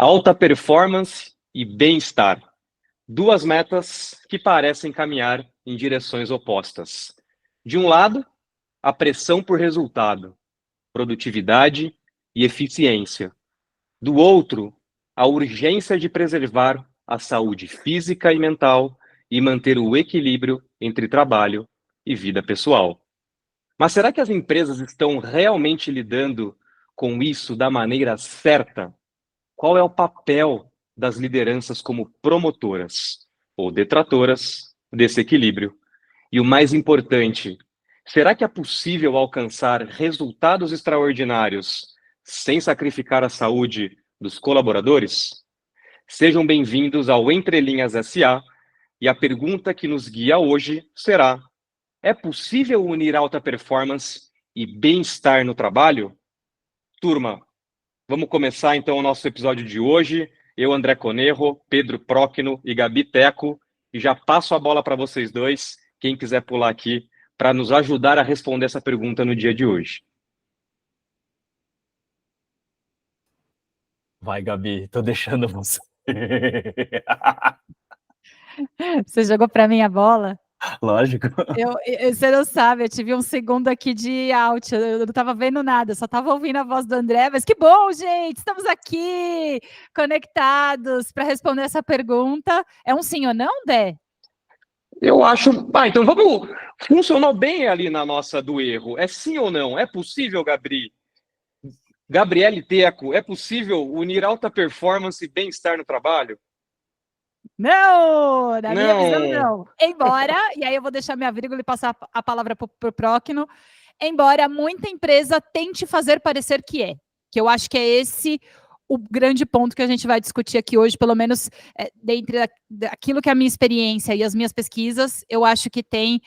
Alta performance e bem-estar. Duas metas que parecem caminhar em direções opostas. De um lado, a pressão por resultado, produtividade e eficiência. Do outro, a urgência de preservar a saúde física e mental e manter o equilíbrio entre trabalho e vida pessoal. Mas será que as empresas estão realmente lidando com isso da maneira certa? Qual é o papel das lideranças como promotoras ou detratoras desse equilíbrio? E o mais importante, será que é possível alcançar resultados extraordinários sem sacrificar a saúde dos colaboradores? Sejam bem-vindos ao Entre Linhas SA e a pergunta que nos guia hoje será: é possível unir alta performance e bem-estar no trabalho? Turma, vamos começar então o nosso episódio de hoje. Eu, André Conerro, Pedro Próquino e Gabi Teco, e já passo a bola para vocês dois, quem quiser pular aqui, para nos ajudar a responder essa pergunta no dia de hoje. Vai, Gabi, tô deixando você. Você jogou para mim a bola? Lógico. Você não sabe, eu tive um segundo aqui de out, eu não estava vendo nada, só estava ouvindo a voz do André, mas que bom, gente, estamos aqui conectados para responder essa pergunta. É um sim ou não, Dé? Eu acho... então vamos... Funcionou bem ali na nossa do erro. É sim ou não? É possível, Gabriele Teco, é possível unir alta performance e bem-estar no trabalho? Não, na minha visão, não. Embora, e aí eu vou deixar minha vírgula e passar a palavra para o Próquino, embora muita empresa tente fazer parecer que eu acho que é esse o grande ponto que a gente vai discutir aqui hoje, pelo menos dentro daquilo que é a minha experiência e as minhas pesquisas, eu acho que tem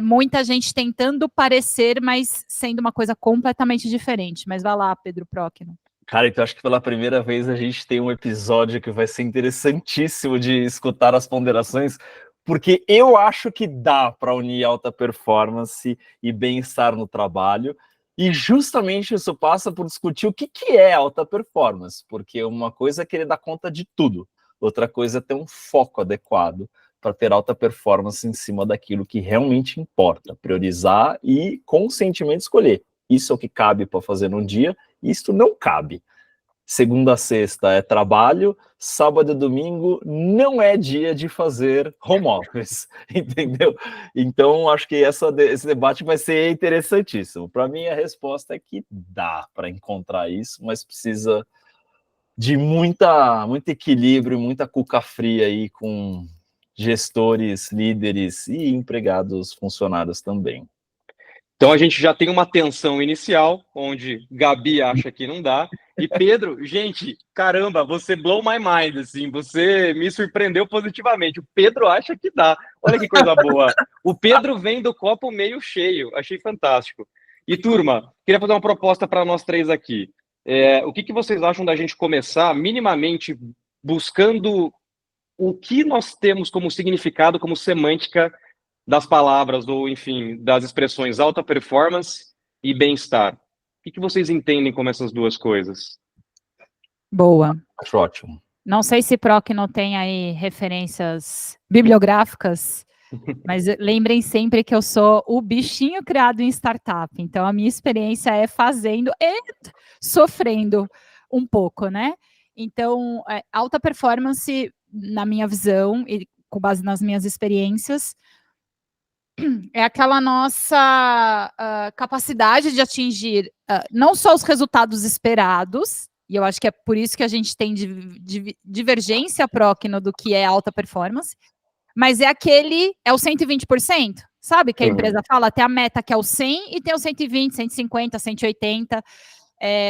muita gente tentando parecer, mas sendo uma coisa completamente diferente. Mas vai lá, Pedro Próquino. Cara, então acho que pela primeira vez a gente tem um episódio que vai ser interessantíssimo de escutar as ponderações, porque eu acho que dá para unir alta performance e bem-estar no trabalho, e justamente isso passa por discutir o que é alta performance, porque uma coisa é querer dar conta de tudo, outra coisa é ter um foco adequado para ter alta performance em cima daquilo que realmente importa, priorizar e conscientemente escolher. Isso é o que cabe para fazer num dia, isto não cabe. Segunda a sexta é trabalho, sábado e domingo não é dia de fazer home office, entendeu? Então, acho que esse debate vai ser interessantíssimo. Para mim, a resposta é que dá para encontrar isso, mas precisa de muito equilíbrio, muita cuca fria aí com gestores, líderes e empregados, funcionários também. Então a gente já tem uma tensão inicial, onde Gabi acha que não dá, e Pedro, gente, caramba, você blow my mind, assim, você me surpreendeu positivamente. O Pedro acha que dá. Olha que coisa boa. O Pedro vem do copo meio cheio, achei fantástico. E turma, queria fazer uma proposta para nós três aqui. O que vocês acham da gente começar minimamente buscando o que nós temos como significado, como semântica das palavras, ou enfim, das expressões alta performance e bem-estar? O que vocês entendem como essas duas coisas? Boa. Acho ótimo. Não sei se Proc não tem aí referências bibliográficas, mas lembrem sempre que eu sou o bichinho criado em startup, então a minha experiência é fazendo e sofrendo um pouco, né? Então, alta performance, na minha visão, e com base nas minhas experiências, é aquela nossa capacidade de atingir não só os resultados esperados, e eu acho que é por isso que a gente tem divergência próquino do que é alta performance, mas é o 120%, sabe? Que a empresa fala, tem a meta que é o 100 e tem o 120, 150, 180.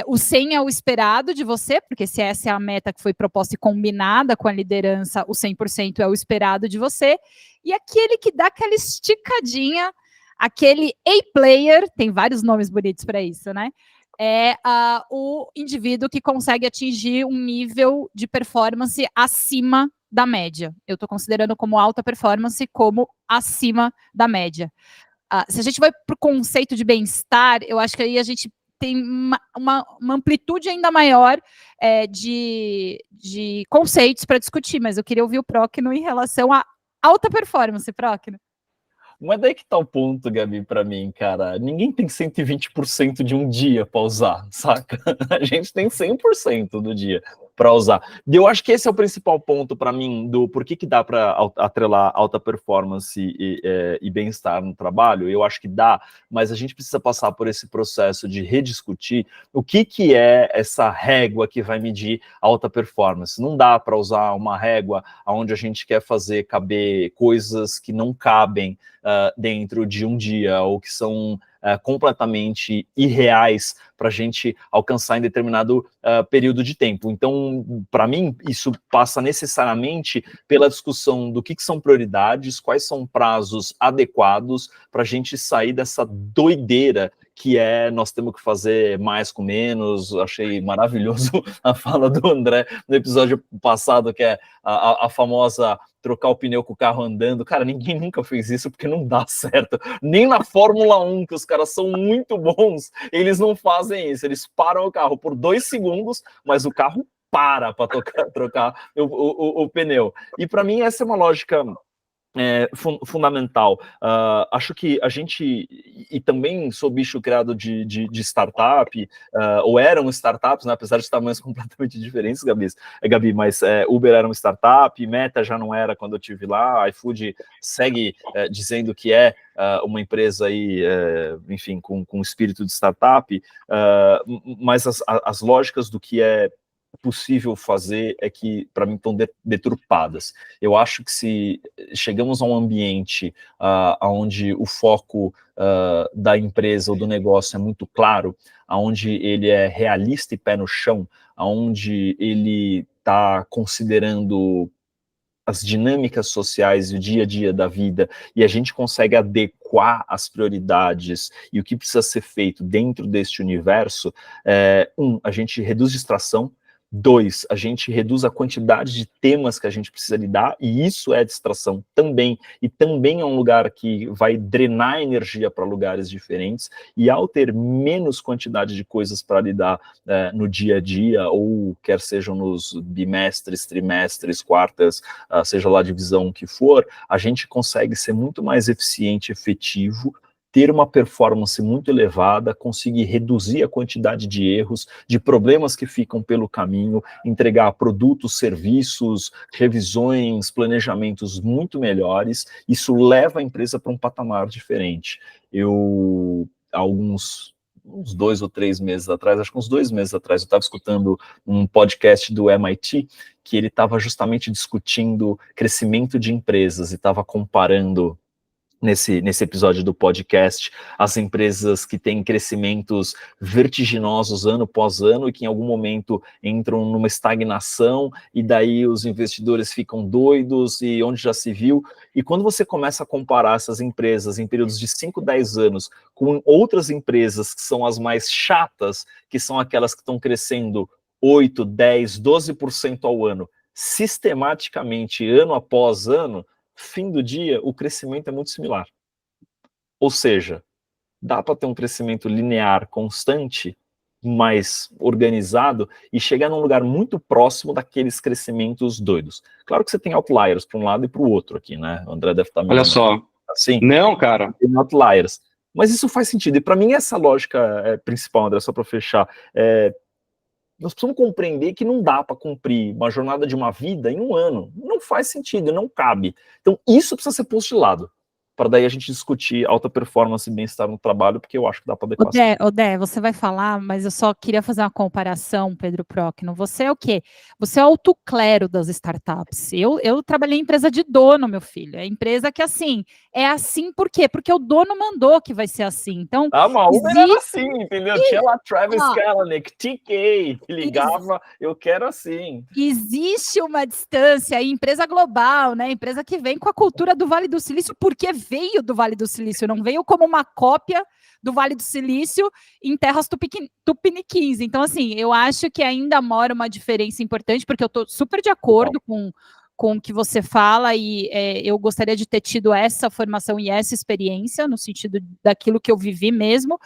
O 100 é o esperado de você, porque se essa é a meta que foi proposta e combinada com a liderança, o 100% é o esperado de você. E aquele que dá aquela esticadinha, aquele A-player, tem vários nomes bonitos para isso, né? É o indivíduo que consegue atingir um nível de performance acima da média. Eu estou considerando como alta performance como acima da média. Se a gente vai para o conceito de bem-estar, eu acho que aí a gente tem uma amplitude ainda maior de conceitos para discutir, mas eu queria ouvir o Procno em relação à alta performance, Procno. Mas daí que tá o ponto, Gabi, para mim, cara. Ninguém tem 120% de um dia para usar, saca? A gente tem 100% do dia para usar. E eu acho que esse é o principal ponto para mim do por que dá para atrelar alta performance e bem-estar no trabalho. Eu acho que dá, mas a gente precisa passar por esse processo de rediscutir o que é essa régua que vai medir alta performance. Não dá para usar uma régua onde a gente quer fazer caber coisas que não cabem dentro de um dia, ou que são completamente irreais para a gente alcançar em determinado período de tempo. Então, para mim, isso passa necessariamente pela discussão do que são prioridades, quais são prazos adequados para a gente sair dessa doideira que nós temos que fazer mais com menos. Achei maravilhoso a fala do André no episódio passado, que é a famosa trocar o pneu com o carro andando. Cara, ninguém nunca fez isso porque não dá certo. Nem na Fórmula 1, que os caras são muito bons, eles não fazem isso. Eles param o carro por 2 segundos, mas o carro para trocar o pneu. E para mim essa é uma lógica fundamental. Acho que a gente, e também sou bicho criado de startup, ou eram startups, né, apesar de tamanhos completamente diferentes, Gabi, mas Uber era uma startup, Meta já não era quando eu estive lá, iFood segue dizendo que é uma empresa aí, enfim, com espírito de startup, mas as lógicas do que é possível fazer é que, para mim, estão deturpadas. Eu acho que se chegamos a um ambiente onde o foco da empresa ou do negócio é muito claro, onde ele é realista e pé no chão, onde ele está considerando as dinâmicas sociais e o dia a dia da vida, e a gente consegue adequar as prioridades e o que precisa ser feito dentro deste universo, a gente reduz distração. 2, a gente reduz a quantidade de temas que a gente precisa lidar, e isso é distração também, e também é um lugar que vai drenar energia para lugares diferentes, e ao ter menos quantidade de coisas para lidar no dia a dia, ou quer sejam nos bimestres, trimestres, quartas, seja lá a divisão que for, a gente consegue ser muito mais eficiente e efetivo, ter uma performance muito elevada, conseguir reduzir a quantidade de erros, de problemas que ficam pelo caminho, entregar produtos, serviços, revisões, planejamentos muito melhores. Isso leva a empresa para um patamar diferente. Uns 2 ou 3 meses atrás, acho que uns 2 meses atrás, eu estava escutando um podcast do MIT, que ele estava justamente discutindo crescimento de empresas e estava comparando nesse episódio do podcast, as empresas que têm crescimentos vertiginosos ano após ano e que em algum momento entram numa estagnação e daí os investidores ficam doidos e onde já se viu. E quando você começa a comparar essas empresas em períodos de 5, 10 anos com outras empresas que são as mais chatas, que são aquelas que estão crescendo 8, 10, 12% ao ano, sistematicamente, ano após ano, fim do dia, o crescimento é muito similar. Ou seja, dá para ter um crescimento linear, constante, mais organizado, e chegar num lugar muito próximo daqueles crescimentos doidos. Claro que você tem outliers para um lado e para o outro aqui, né? O André deve estar... Olha só. Assim, não, cara. Tem outliers. Mas isso faz sentido. E para mim, essa lógica principal, André, só para fechar, nós precisamos compreender que não dá para cumprir uma jornada de uma vida em um ano. Não faz sentido, não cabe. Então, isso precisa ser posto de lado, para daí a gente discutir alta performance e bem-estar no trabalho, porque eu acho que dá para adequar. Odé, você vai falar, mas eu só queria fazer uma comparação, Pedro Procno. Você é o quê? Você é o alto clero das startups. Eu trabalhei em empresa de dono, meu filho. É empresa que, assim, é assim por quê? Porque o dono mandou que vai ser assim. Então, mas o Uber era assim, entendeu? Tinha lá Travis Kalanick, TK, que ligava, eu quero assim. Existe uma distância aí, empresa global, né? Empresa que vem com a cultura do Vale do Silício, porque veio do Vale do Silício, não veio como uma cópia do Vale do Silício em terras tupiniquins. Então, assim, eu acho que ainda mora uma diferença importante, porque eu estou super de acordo com o que você fala, e eu gostaria de ter tido essa formação e essa experiência, no sentido daquilo que eu vivi mesmo.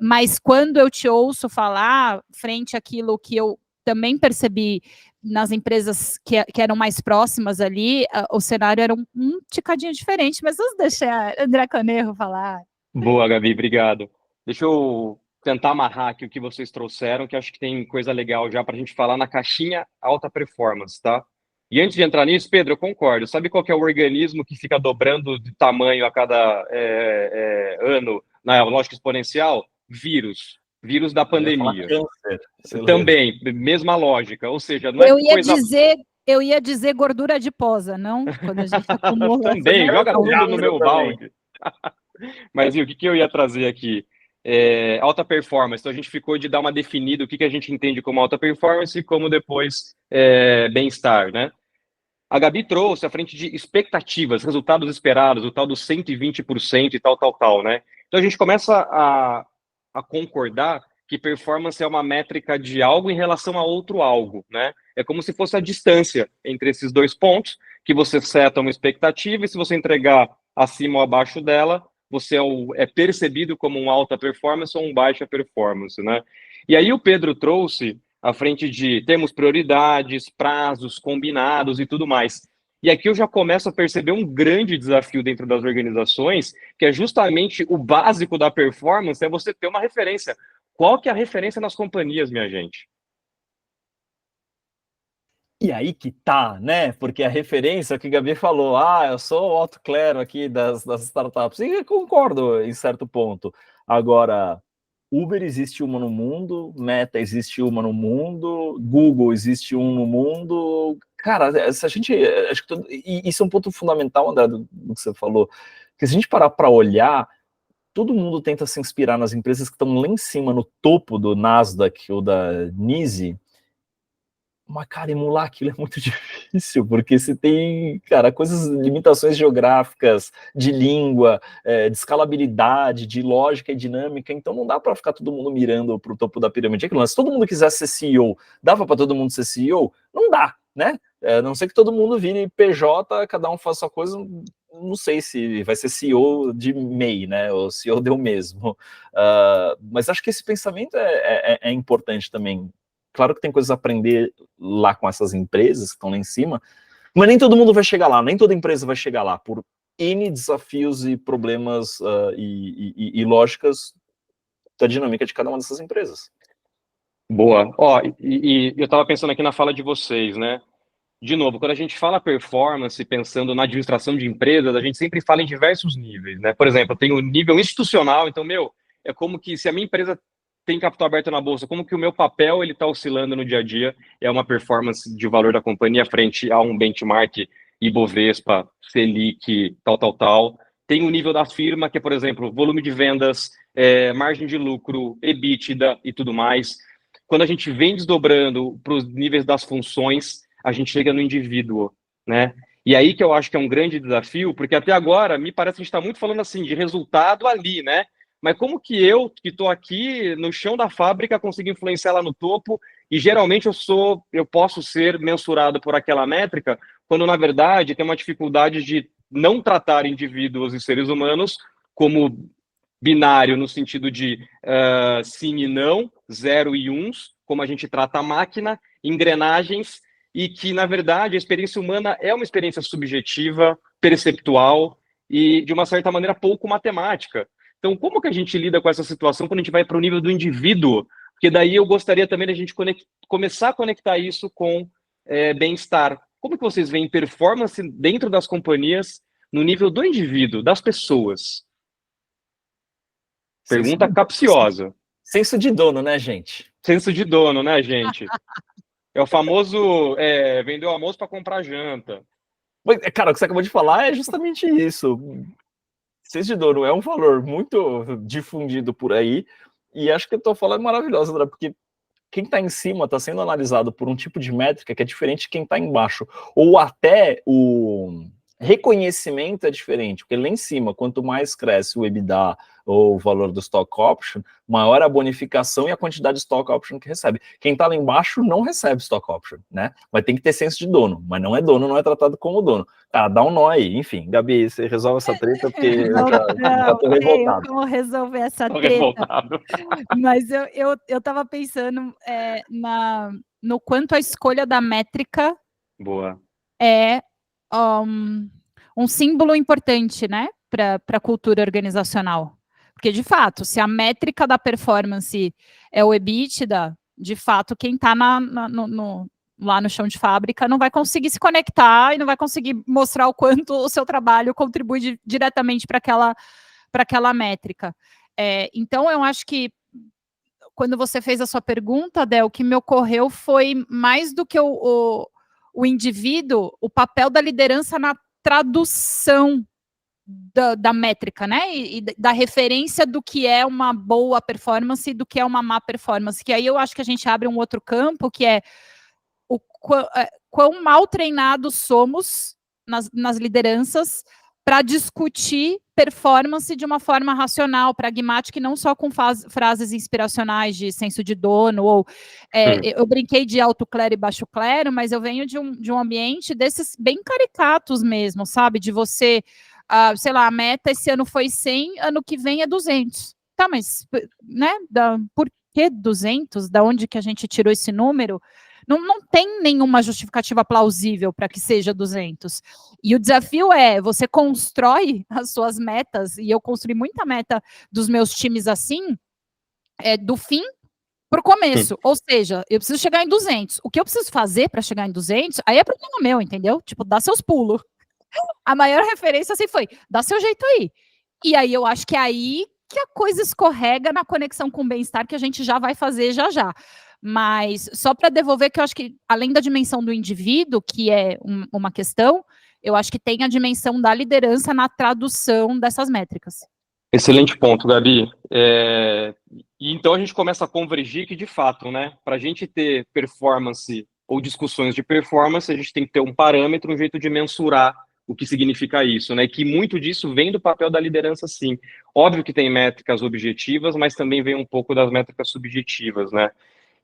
Mas quando eu te ouço falar, frente àquilo que eu também percebi nas empresas que eram mais próximas ali, o cenário era um ticadinho diferente, mas vamos deixar a André Canerro falar. Boa, Gabi, obrigado. Deixa eu tentar amarrar aqui o que vocês trouxeram, que acho que tem coisa legal já para a gente falar na caixinha alta performance, tá? E antes de entrar nisso, Pedro, eu concordo. Sabe qual que é o organismo que fica dobrando de tamanho a cada ano na lógica exponencial? Vírus. Vírus da pandemia. Também, mesma lógica. Ou seja, não é Eu ia dizer gordura adiposa, não? Quando a gente acumula. Também, joga tudo no meu balde. Mas e o que eu ia trazer aqui? Alta performance. Então a gente ficou de dar uma definida o que a gente entende como alta performance e como depois bem-estar, né? A Gabi trouxe à frente de expectativas, resultados esperados, o tal do 120% e tal, né? Então a gente começa a concordar que performance é uma métrica de algo em relação a outro algo, né? É como se fosse a distância entre esses dois pontos, que você seta uma expectativa e se você entregar acima ou abaixo dela, você é percebido como um alta performance ou um baixa performance, né? E aí o Pedro trouxe à frente de temos prioridades, prazos combinados e tudo mais. E aqui eu já começo a perceber um grande desafio dentro das organizações, que é justamente o básico da performance, é você ter uma referência. Qual que é a referência nas companhias, minha gente? E aí que tá, né? Porque a referência que a Gabi falou, eu sou o Otto Clero aqui das startups, e eu concordo em certo ponto. Agora, Uber existe uma no mundo, Meta existe uma no mundo, Google existe um no mundo. Cara, se a gente. Acho que isso é um ponto fundamental, André, do que você falou. Porque se a gente parar para olhar, todo mundo tenta se inspirar nas empresas que estão lá em cima, no topo do Nasdaq ou da NYSE. Mas, cara, emular aquilo é muito difícil, porque você tem, cara, limitações geográficas, de língua, de escalabilidade, de lógica e dinâmica, então não dá para ficar todo mundo mirando para o topo da pirâmide. Se todo mundo quisesse ser CEO, dava para todo mundo ser CEO? Não dá, né? A não ser que todo mundo vire PJ, cada um faça sua coisa, não sei se vai ser CEO de MEI, né, ou CEO deu mesmo. Mas acho que esse pensamento é importante também. Claro que tem coisas a aprender lá com essas empresas que estão lá em cima, mas nem todo mundo vai chegar lá, nem toda empresa vai chegar lá, por N desafios e problemas e lógicas da dinâmica de cada uma dessas empresas. Boa. E eu estava pensando aqui na fala de vocês, né? De novo, quando a gente fala performance, pensando na administração de empresas, a gente sempre fala em diversos níveis, né? Por exemplo, eu tenho o nível institucional, então, é como que se a minha empresa tem capital aberto na bolsa, como que o meu papel ele está oscilando no dia a dia, é uma performance de valor da companhia frente a um benchmark Ibovespa, Selic, tal. Tem o nível da firma, que é, por exemplo, volume de vendas, margem de lucro, EBITDA e tudo mais. Quando a gente vem desdobrando para os níveis das funções, a gente chega no indivíduo, né? E aí que eu acho que é um grande desafio, porque até agora me parece que a gente está muito falando assim de resultado ali, né? Mas como que eu, que estou aqui no chão da fábrica, consigo influenciar lá no topo? E geralmente eu posso ser mensurado por aquela métrica, quando na verdade tem uma dificuldade de não tratar indivíduos e seres humanos como binário no sentido de sim e não, zero e uns, como a gente trata a máquina, engrenagens, e que, na verdade, a experiência humana é uma experiência subjetiva, perceptual e, de uma certa maneira, pouco matemática. Então, como que a gente lida com essa situação quando a gente vai para o nível do indivíduo? Porque daí eu gostaria também da gente começar a conectar isso com bem-estar. Como que vocês veem performance dentro das companhias no nível do indivíduo, das pessoas? Pergunta capciosa. Senso de dono, né, gente? Senso de dono, né, gente? É o famoso vender o almoço para comprar janta. Cara, o que você acabou de falar é justamente isso. Senso de dono é um valor muito difundido por aí, e acho que a tua fala é maravilhosa, André, porque quem está em cima está sendo analisado por um tipo de métrica que é diferente de quem está embaixo. Ou até reconhecimento é diferente, porque lá em cima, quanto mais cresce o EBITDA ou o valor do stock option, maior a bonificação e a quantidade de stock option que recebe. Quem está lá embaixo não recebe stock option, né? Mas tem que ter senso de dono, mas não é dono, não é tratado como dono. Ah, dá um nó aí. Enfim, Gabi, você resolve essa treta, porque eu já tô revoltado. Como resolver essa Tô treta. revoltado. Mas eu tava pensando no quanto a escolha da métrica Boa. é um símbolo importante, né, para a cultura organizacional. Porque, de fato, se a métrica da performance é o EBITDA, de fato, quem está lá no chão de fábrica não vai conseguir se conectar e não vai conseguir mostrar o quanto o seu trabalho contribui diretamente para aquela métrica. Então, eu acho que quando você fez a sua pergunta, Del, o que me ocorreu foi mais do que o indivíduo, o papel da liderança na tradução da métrica, né? E da referência do que é uma boa performance e do que é uma má performance. Que aí eu acho que a gente abre um outro campo, que é o quão mal treinados somos nas lideranças para discutir performance de uma forma racional, pragmática, e não só com frases inspiracionais de senso de dono, ou eu brinquei de alto clero e baixo clero, mas eu venho de um ambiente desses bem caricatos mesmo, sabe? De você, sei lá, a meta esse ano foi 100, ano que vem é 200. Tá, mas, né, por que 200? Da onde que a gente tirou esse número? Não tem nenhuma justificativa plausível para que seja 200. E o desafio é, você constrói as suas metas, e eu construí muita meta dos meus times assim, do fim para o começo. Ou seja, eu preciso chegar em 200. O que eu preciso fazer para chegar em 200, aí é problema meu, entendeu? Tipo, dá seus pulos. A maior referência assim foi, dá seu jeito aí. E aí eu acho que é aí que a coisa escorrega na conexão com o bem-estar, que a gente já vai fazer já. Mas só para devolver que eu acho que, além da dimensão do indivíduo, que é uma questão, eu acho que tem a dimensão da liderança na tradução dessas métricas. Excelente ponto, Gabi. E então a gente começa a convergir que, de fato, né, para a gente ter performance ou discussões de performance, a gente tem que ter um parâmetro, um jeito de mensurar o que significa isso, né? Que muito disso vem do papel da liderança, sim. Óbvio que tem métricas objetivas, mas também vem um pouco das métricas subjetivas, né?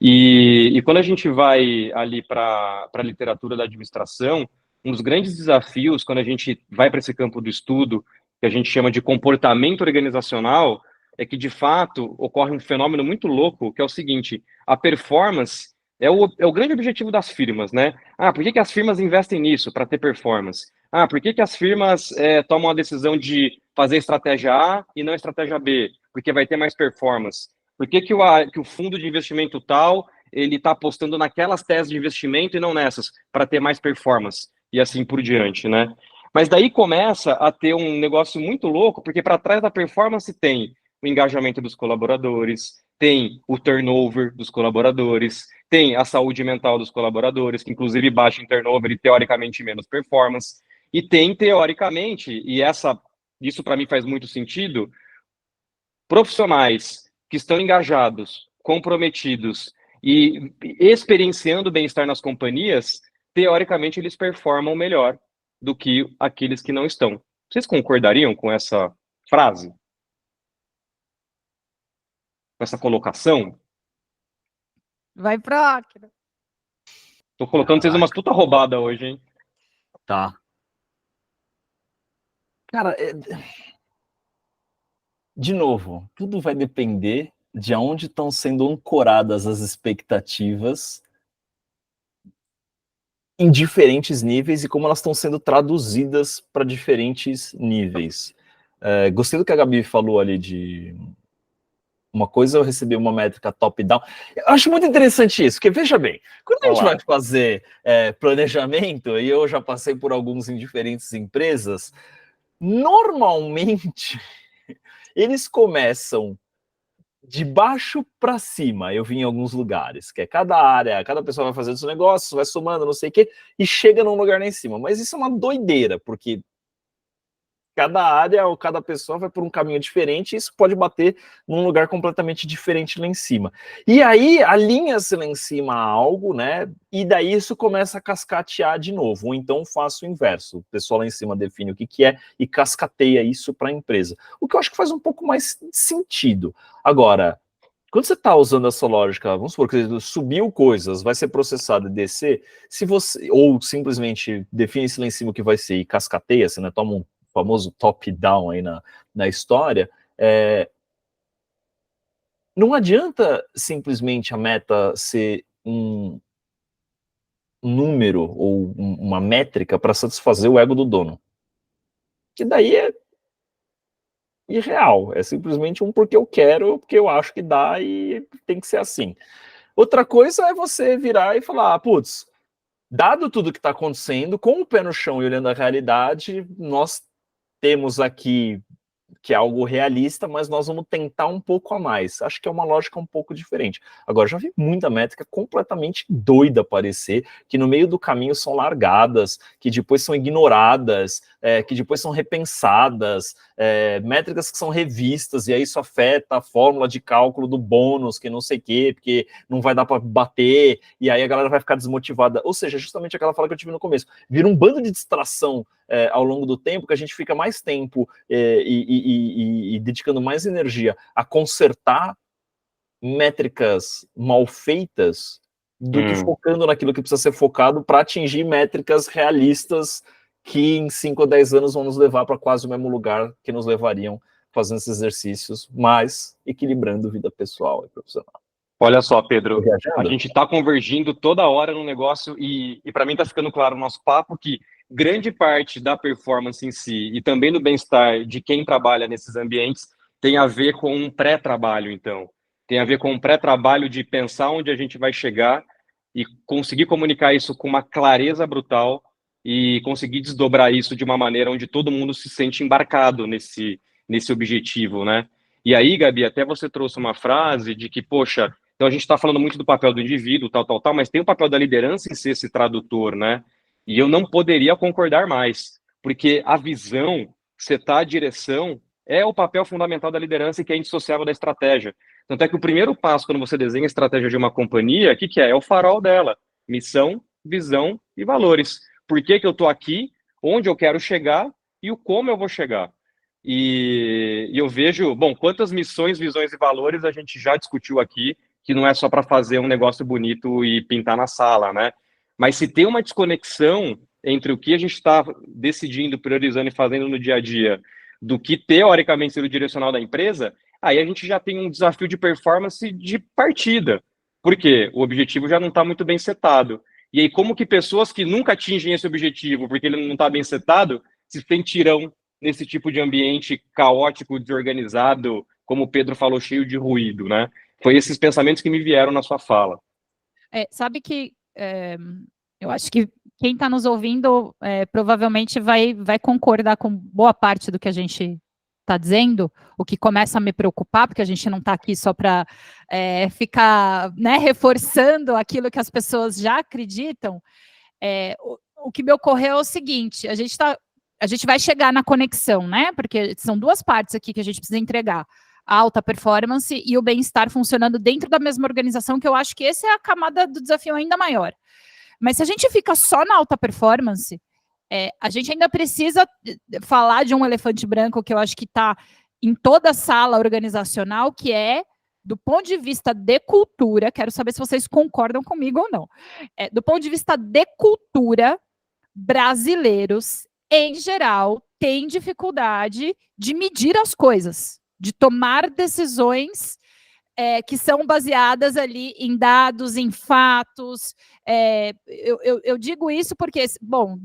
E quando a gente vai ali para a literatura da administração, um dos grandes desafios, quando a gente vai para esse campo do estudo, que a gente chama de comportamento organizacional, é que, de fato, ocorre um fenômeno muito louco, que é o seguinte: a performance é o grande objetivo das firmas, né? Por que as firmas investem nisso, para ter performance? Por que as firmas tomam a decisão de fazer estratégia A e não estratégia B? Porque vai ter mais performance. Por que o fundo de investimento tal, ele está apostando naquelas teses de investimento e não nessas, para ter mais performance, e assim por diante, né? Mas daí começa a ter um negócio muito louco, porque para trás da performance tem o engajamento dos colaboradores, tem o turnover dos colaboradores, tem a saúde mental dos colaboradores, que inclusive baixa em turnover e teoricamente menos performance, e tem teoricamente, isso para mim faz muito sentido, profissionais que estão engajados, comprometidos e experienciando o bem-estar nas companhias, teoricamente eles performam melhor do que aqueles que não estão. Vocês concordariam com essa frase? Com essa colocação? Vai próximo. Tô colocando vocês umas puta roubada hoje, hein? Tá. Cara, de novo, tudo vai depender de onde estão sendo ancoradas as expectativas em diferentes níveis e como elas estão sendo traduzidas para diferentes níveis. Gostei do que a Gabi falou ali de uma coisa eu receber uma métrica top-down. Eu acho muito interessante isso, porque veja bem, quando a gente vai fazer planejamento, e eu já passei por alguns em diferentes empresas, normalmente eles começam de baixo para cima. Eu vi em alguns lugares, que é cada área, cada pessoa vai fazendo seu negócio, vai somando, não sei o quê, e chega num lugar lá em cima. Mas isso é uma doideira, porque Cada área ou cada pessoa vai por um caminho diferente e isso pode bater num lugar completamente diferente lá em cima. E aí alinha-se lá em cima algo, né? E daí isso começa a cascatear de novo. Ou então faço o inverso. O pessoal lá em cima define o que é e cascateia isso para a empresa. O que eu acho que faz um pouco mais sentido. Agora, quando você está usando essa lógica, vamos supor que subiu coisas, vai ser processado e descer, se você, ou simplesmente define isso lá em cima o que vai ser e cascateia, você, né, toma um famoso top-down aí na história, não adianta simplesmente a meta ser um número ou uma métrica para satisfazer o ego do dono. Que daí é irreal, é simplesmente um porque eu quero, porque eu acho que dá e tem que ser assim. Outra coisa é você virar e falar, putz, dado tudo que está acontecendo, com o pé no chão e olhando a realidade, nós temos aqui que é algo realista, mas nós vamos tentar um pouco a mais. Acho que é uma lógica um pouco diferente. Agora, já vi muita métrica completamente doida aparecer, que no meio do caminho são largadas, que depois são ignoradas, que depois são repensadas, métricas que são revistas, e aí isso afeta a fórmula de cálculo do bônus, que não sei o quê, porque não vai dar para bater, e aí a galera vai ficar desmotivada. Ou seja, justamente aquela fala que eu tive no começo. Vira um bando de distração ao longo do tempo, que a gente fica mais tempo e dedicando mais energia a consertar métricas mal feitas do que focando naquilo que precisa ser focado para atingir métricas realistas que em 5 ou 10 anos vão nos levar para quase o mesmo lugar que nos levariam fazendo esses exercícios, mas equilibrando vida pessoal e profissional. Olha só, Pedro, a gente está convergindo toda hora no negócio e para mim está ficando claro no nosso papo que grande parte da performance em si e também do bem-estar de quem trabalha nesses ambientes tem a ver com um pré-trabalho, então. Tem a ver com um pré-trabalho de pensar onde a gente vai chegar e conseguir comunicar isso com uma clareza brutal e conseguir desdobrar isso de uma maneira onde todo mundo se sente embarcado nesse objetivo, né? E aí, Gabi, até você trouxe uma frase de que, poxa, então a gente está falando muito do papel do indivíduo, tal, mas tem o papel da liderança em ser esse tradutor, né? E eu não poderia concordar mais, porque a visão, setar a direção, é o papel fundamental da liderança e que é indissociável da estratégia. Tanto é que o primeiro passo quando você desenha a estratégia de uma companhia, o que é? É o farol dela. Missão, visão e valores. Por que eu estou aqui, onde eu quero chegar e o como eu vou chegar. E eu vejo, bom, quantas missões, visões e valores a gente já discutiu aqui, que não é só para fazer um negócio bonito e pintar na sala, né? Mas se tem uma desconexão entre o que a gente está decidindo, priorizando e fazendo no dia a dia, do que teoricamente ser o direcional da empresa, aí a gente já tem um desafio de performance de partida. Por quê? O objetivo já não está muito bem setado. E aí, como que pessoas que nunca atingem esse objetivo, porque ele não está bem setado, se sentirão nesse tipo de ambiente caótico, desorganizado, como o Pedro falou, cheio de ruído, né? Foi esses pensamentos que me vieram na sua fala. Sabe que eu acho que quem está nos ouvindo provavelmente vai concordar com boa parte do que a gente está dizendo, o que começa a me preocupar, porque a gente não está aqui só para ficar, né, reforçando aquilo que as pessoas já acreditam. O que me ocorreu é o seguinte: a gente vai chegar na conexão, né? Porque são duas partes aqui que a gente precisa entregar: a alta performance e o bem-estar funcionando dentro da mesma organização, que eu acho que essa é a camada do desafio ainda maior. Mas se a gente fica só na alta performance, a gente ainda precisa falar de um elefante branco que eu acho que está em toda a sala organizacional, que é, do ponto de vista de cultura, quero saber se vocês concordam comigo ou não, do ponto de vista de cultura, brasileiros, em geral, têm dificuldade de medir as coisas, de tomar decisões que são baseadas ali em dados, em fatos. Eu digo isso porque, bom,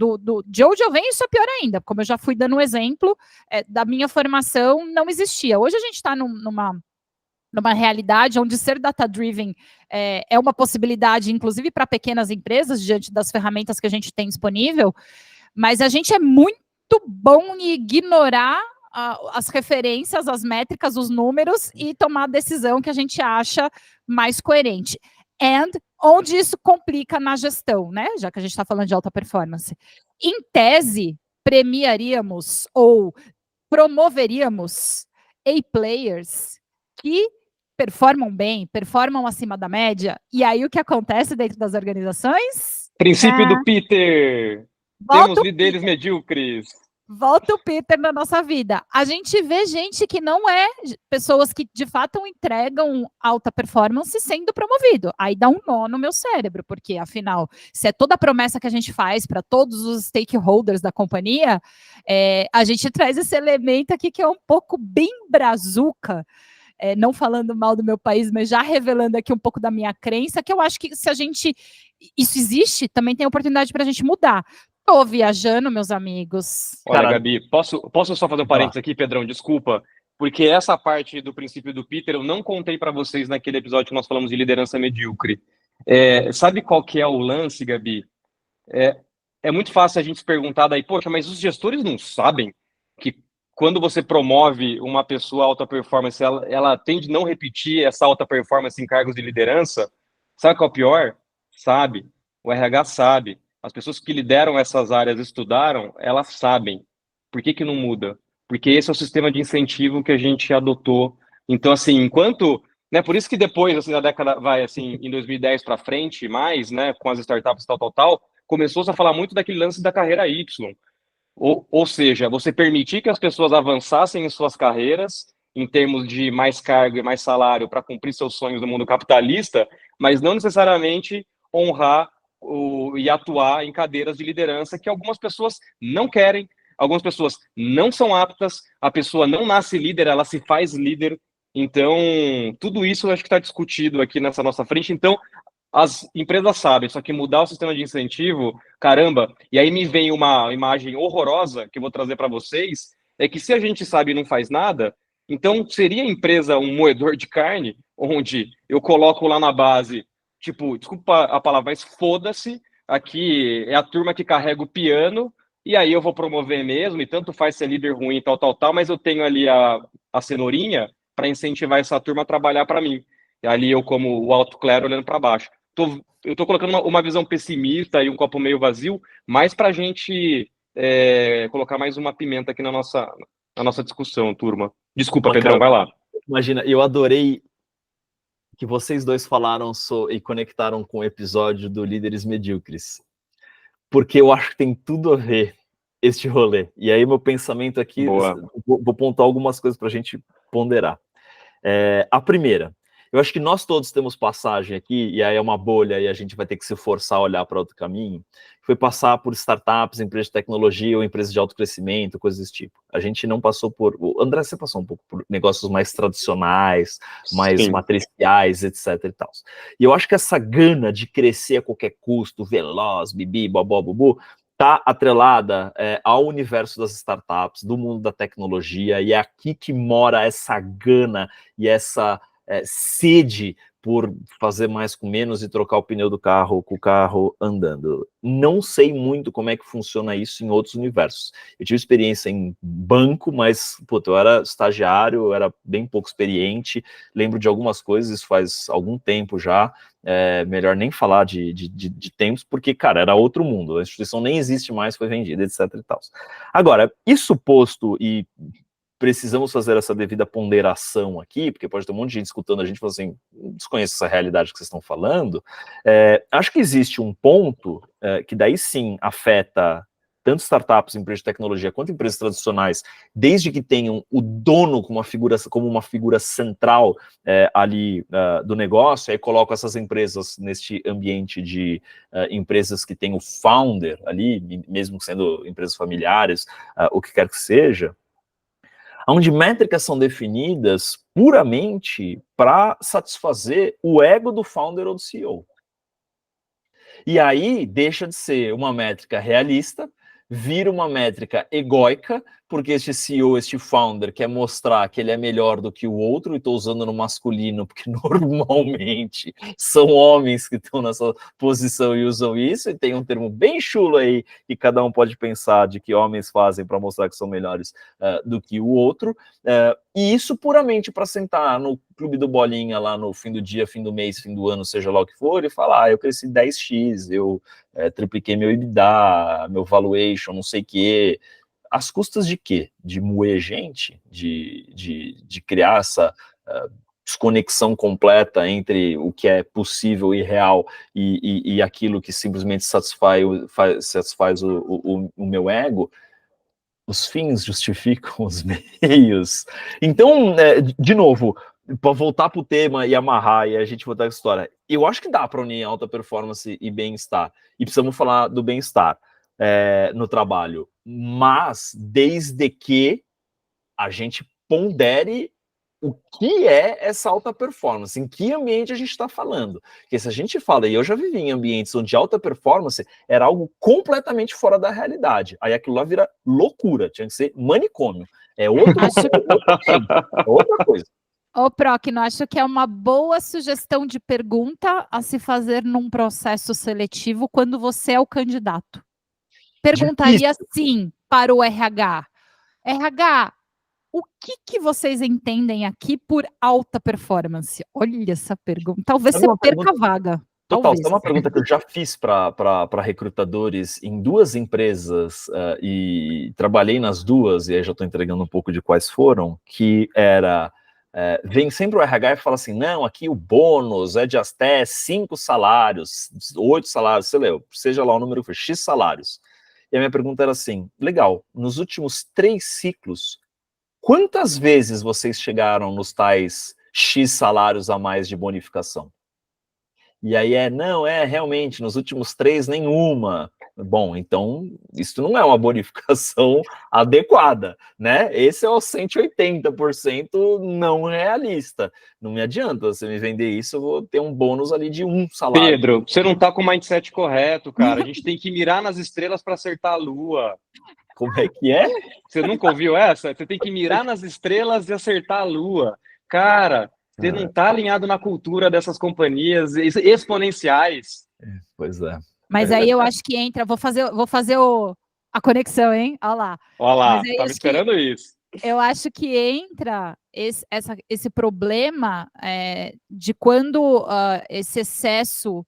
de onde eu venho, isso é pior ainda, como eu já fui dando um exemplo, da minha formação não existia. Hoje a gente está numa realidade onde ser data-driven é uma possibilidade, inclusive para pequenas empresas, diante das ferramentas que a gente tem disponível, mas a gente é muito bom em ignorar as referências, as métricas, os números e tomar a decisão que a gente acha mais coerente. And onde isso complica na gestão, né? Já que a gente está falando de alta performance. Em tese, premiaríamos ou promoveríamos A-players que performam bem, performam acima da média, e aí o que acontece dentro das organizações? Princípio do Peter. Temos Volta o líderes medíocres. Volta o Peter na nossa vida. A gente vê gente que não é pessoas que de fato entregam alta performance sendo promovido. Aí dá um nó no meu cérebro, porque afinal, se é toda a promessa que a gente faz para todos os stakeholders da companhia, a gente traz esse elemento aqui que é um pouco bem brazuca. Não falando mal do meu país, mas já revelando aqui um pouco da minha crença, que eu acho que se a gente... Isso existe, também tem oportunidade para a gente mudar. Tô viajando, meus amigos. Olha, Cara, Gabi, posso só fazer um parênteses aqui, Pedrão? Desculpa, porque essa parte do princípio do Peter eu não contei para vocês naquele episódio que nós falamos de liderança medíocre. Sabe qual que é o lance, Gabi? É muito fácil a gente se perguntar daí, poxa, mas os gestores não sabem que quando você promove uma pessoa alta performance, ela tende a não repetir essa alta performance em cargos de liderança? Sabe qual é o pior? Sabe. O RH sabe. As pessoas que lideram essas áreas estudaram, elas sabem. Por que não muda? Porque esse é o sistema de incentivo que a gente adotou. Então, assim, enquanto... Né, por isso que depois, assim, na década, assim, em 2010 para frente, mais, né, com as startups tal, começou-se a falar muito daquele lance da carreira Y. Ou seja, você permitir que as pessoas avançassem em suas carreiras, em termos de mais cargo e mais salário para cumprir seus sonhos no mundo capitalista, mas não necessariamente honrar e atuar em cadeiras de liderança que algumas pessoas não querem, algumas pessoas não são aptas, a pessoa não nasce líder, ela se faz líder. Então, tudo isso eu acho que está discutido aqui nessa nossa frente. Então, as empresas sabem, só que mudar o sistema de incentivo, caramba, e aí me vem uma imagem horrorosa que eu vou trazer para vocês, é que se a gente sabe e não faz nada, então seria a empresa um moedor de carne, onde eu coloco lá na base, tipo, desculpa a palavra, mas foda-se, aqui é a turma que carrega o piano, e aí eu vou promover mesmo, e tanto faz ser líder ruim, tal, mas eu tenho ali a cenourinha para incentivar essa turma a trabalhar para mim. E ali eu, como o alto clero, olhando para baixo. Eu tô colocando uma visão pessimista e um copo meio vazio, mais para a gente colocar mais uma pimenta aqui na nossa discussão, turma. Desculpa, Pedrão, vai lá. Imagina, eu adorei que vocês dois falaram e conectaram com o episódio do Líderes Medíocres, porque eu acho que tem tudo a ver este rolê. E aí meu pensamento aqui, vou pontuar algumas coisas para a gente ponderar. A primeira, eu acho que nós todos temos passagem aqui, e aí é uma bolha, e a gente vai ter que se forçar a olhar para outro caminho, foi passar por startups, empresas de tecnologia ou empresas de alto crescimento, coisas desse tipo. A gente não passou por... O André, você passou um pouco por negócios mais tradicionais, mais matriciais, etc e tal. E eu acho que essa gana de crescer a qualquer custo, veloz, bibi, bobó, bubu, está atrelada ao universo das startups, do mundo da tecnologia, e é aqui que mora essa gana e essa sede por fazer mais com menos e trocar o pneu do carro com o carro andando. Não sei muito como é que funciona isso em outros universos. Eu tive experiência em banco, mas eu era estagiário, eu era bem pouco experiente, lembro de algumas coisas, isso faz algum tempo já, melhor nem falar de tempos, porque, cara, era outro mundo, a instituição nem existe mais, foi vendida, etc e tal. Agora, isso posto, e precisamos fazer essa devida ponderação aqui, porque pode ter um monte de gente escutando a gente falando assim, desconheço essa realidade que vocês estão falando, acho que existe um ponto que daí sim afeta tanto startups, empresas de tecnologia, quanto empresas tradicionais, desde que tenham o dono como uma figura central ali do negócio, aí coloco essas empresas neste ambiente de empresas que têm o founder ali, mesmo sendo empresas familiares, o que quer que seja, onde métricas são definidas puramente para satisfazer o ego do founder ou do CEO. E aí deixa de ser uma métrica realista, vira uma métrica egóica, porque este CEO, este founder, quer mostrar que ele é melhor do que o outro, e estou usando no masculino, porque normalmente são homens que estão nessa posição e usam isso, e tem um termo bem chulo aí, que cada um pode pensar de que homens fazem para mostrar que são melhores do que o outro, e isso puramente para sentar no clube do bolinha lá no fim do dia, fim do mês, fim do ano, seja lá o que for, e falar, eu cresci 10x, eu tripliquei meu EBITDA, meu valuation, não sei o quê. às custas de quê? De moer gente? De criar essa desconexão completa entre o que é possível e real e aquilo que simplesmente satisfaz o meu ego? Os fins justificam os meios. Então, de novo, para voltar para o tema e amarrar e a gente voltar com a história, eu acho que dá para unir alta performance e bem-estar. E precisamos falar do bem-estar no trabalho. Mas, desde que a gente pondere o que é essa alta performance, em que ambiente a gente está falando. Porque se a gente fala, e eu já vivi em ambientes onde alta performance era algo completamente fora da realidade, aí aquilo lá vira loucura, tinha que ser manicômio. É outra coisa. Ô, Procno, acho que é uma boa sugestão de pergunta a se fazer num processo seletivo quando você é o candidato. Perguntaria assim para o RH. RH, o que vocês entendem aqui por alta performance? Olha essa pergunta. Talvez você perca a vaga. Total, é uma pergunta que eu já fiz para recrutadores em 2 empresas e trabalhei nas 2, e aí já estou entregando um pouco de quais foram, que era, vem sempre o RH e fala assim, não, aqui o bônus é de até 5 salários, 8 salários, seja lá o número que for, X salários. E a minha pergunta era assim, legal, nos últimos 3 ciclos, quantas vezes vocês chegaram nos tais X salários a mais de bonificação? E aí realmente, nos últimos 3, nenhuma. Bom, então, isso não é uma bonificação adequada, né? Esse é o 180% não realista. Não me adianta você me vender isso, eu vou ter um bônus ali de 1 salário. Pedro, você não tá com o mindset correto, cara. A gente tem que mirar nas estrelas para acertar a lua. Como é que é? Você nunca ouviu essa? Você tem que mirar nas estrelas e acertar a lua. Cara, você não tá alinhado na cultura dessas companhias exponenciais. Pois é. Mas aí eu acho que entra, vou fazer a conexão, hein? Olha lá. Olha lá, tava esperando isso. Eu acho que entra esse problema de quando esse excesso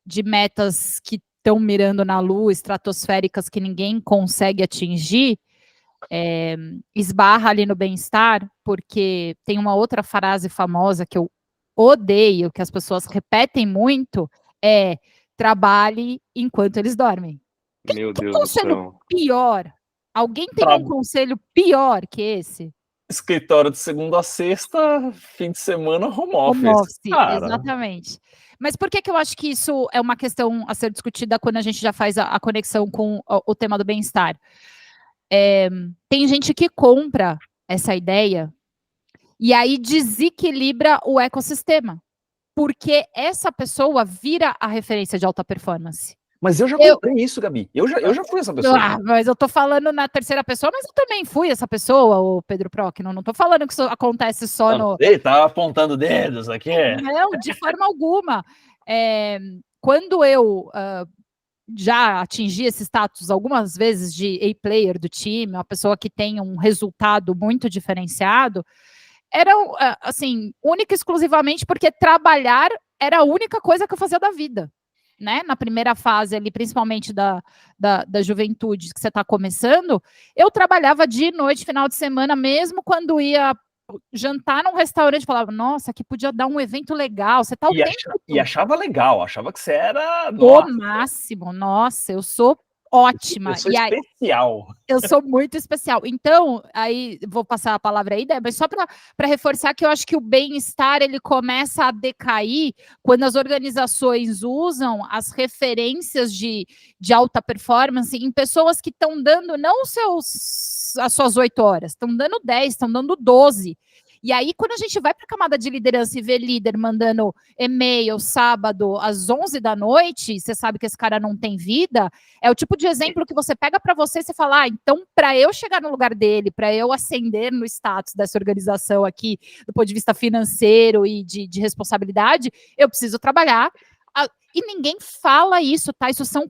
de metas que estão mirando na Lua, estratosféricas que ninguém consegue atingir, esbarra ali no bem-estar, porque tem uma outra frase famosa que eu odeio, que as pessoas repetem muito, trabalhe enquanto eles dormem. Meu Que Deus conselho do céu. pior? Alguém tem um conselho pior que esse? Escritório de segunda a sexta, fim de semana, home office. Exatamente. Mas por que eu acho que isso é uma questão a ser discutida quando a gente já faz a conexão com o tema do bem-estar? Tem gente que compra essa ideia e aí desequilibra o ecossistema, porque essa pessoa vira a referência de alta performance. Mas eu já comprei isso, Gabi. Eu já fui essa pessoa. Mas eu tô falando na terceira pessoa, mas eu também fui essa pessoa, o Pedro Procno. Não tô falando que isso acontece só no... Ele tá apontando dedos aqui. Não, de forma alguma. Quando eu já atingi esse status algumas vezes de A-player do time, uma pessoa que tem um resultado muito diferenciado, era, assim, única e exclusivamente porque trabalhar era a única coisa que eu fazia da vida. Né? Na primeira fase ali, principalmente da juventude que você está começando, eu trabalhava de noite, final de semana, mesmo quando ia jantar num restaurante, falava, nossa, aqui podia dar um evento legal, você tá o tempo todo. E achava legal, achava que você era... O máximo, nossa, eu sou ótima. Eu sou especial. Eu sou muito especial. Então, aí vou passar a palavra aí, Débora, mas só para reforçar que eu acho que o bem-estar ele começa a decair quando as organizações usam as referências de alta performance em pessoas que estão dando não as suas 8 horas, estão dando 10, estão dando 12. E aí, quando a gente vai para a camada de liderança e vê líder mandando e-mail sábado às 11 da noite, você sabe que esse cara não tem vida, é o tipo de exemplo que você pega para você e você fala, então, para eu chegar no lugar dele, para eu ascender no status dessa organização aqui, do ponto de vista financeiro e de responsabilidade, eu preciso trabalhar. E ninguém fala isso, tá? Isso são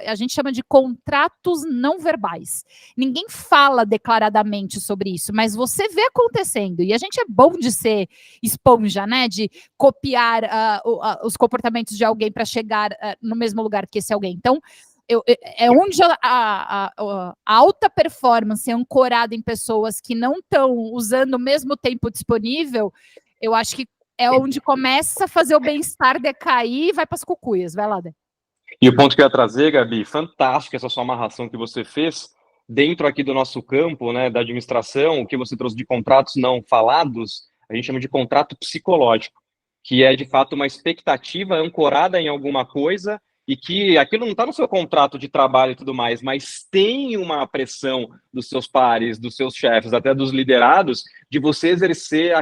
a gente chama de contratos não verbais. Ninguém fala declaradamente sobre isso, mas você vê acontecendo. E a gente é bom de ser esponja, né? De copiar os comportamentos de alguém para chegar no mesmo lugar que esse alguém. Então, é onde a alta performance é ancorada em pessoas que não estão usando o mesmo tempo disponível, eu acho que é onde começa a fazer o bem-estar decair e vai para as cucuias. Vai lá, Dé. E o ponto que eu ia trazer, Gabi, fantástico essa sua amarração que você fez dentro aqui do nosso campo, né, da administração, o que você trouxe de contratos não falados, a gente chama de contrato psicológico, que é de fato uma expectativa ancorada em alguma coisa e que aquilo não está no seu contrato de trabalho e tudo mais, mas tem uma pressão dos seus pares, dos seus chefes, até dos liderados, de você exercer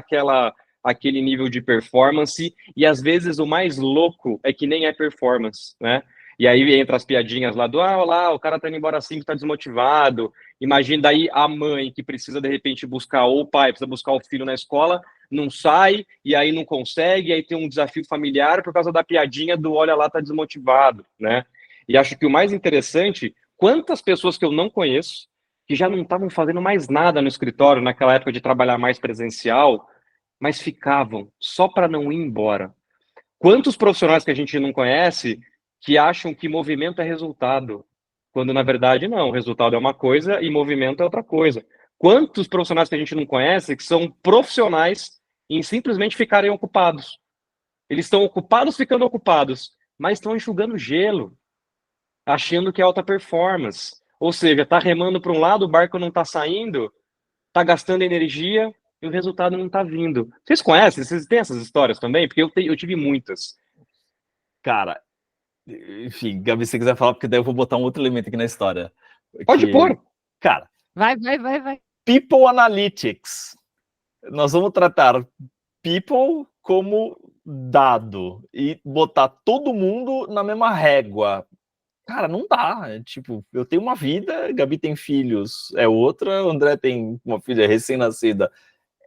aquele nível de performance, e às vezes o mais louco é que nem é performance, né? E aí entra as piadinhas lá do, olá, o cara tá indo embora assim, que tá desmotivado. Imagina daí a mãe que precisa, de repente, buscar, ou o pai precisa buscar o filho na escola, não sai, e aí não consegue, e aí tem um desafio familiar por causa da piadinha do, olha lá, tá desmotivado, né? E acho que o mais interessante, quantas pessoas que eu não conheço, que já não estavam fazendo mais nada no escritório, naquela época de trabalhar mais presencial, mas ficavam só para não ir embora. Quantos profissionais que a gente não conhece que acham que movimento é resultado, quando na verdade não, resultado é uma coisa e movimento é outra coisa. Quantos profissionais que a gente não conhece que são profissionais em simplesmente ficarem ocupados? Eles estão ocupados ficando ocupados, mas estão enxugando gelo, achando que é alta performance. Ou seja, está remando para um lado, o barco não está saindo, está gastando energia e o resultado não está vindo. Vocês conhecem? Vocês têm essas histórias também? Porque eu tive muitas. Cara, enfim, Gabi, se você quiser falar, porque daí eu vou botar um outro elemento aqui na história. Pode pôr. Cara, Vai. People Analytics. Nós vamos tratar people como dado e botar todo mundo na mesma régua. Cara, não dá. Tipo, eu tenho uma vida, Gabi tem filhos, é outra, André tem uma filha recém-nascida,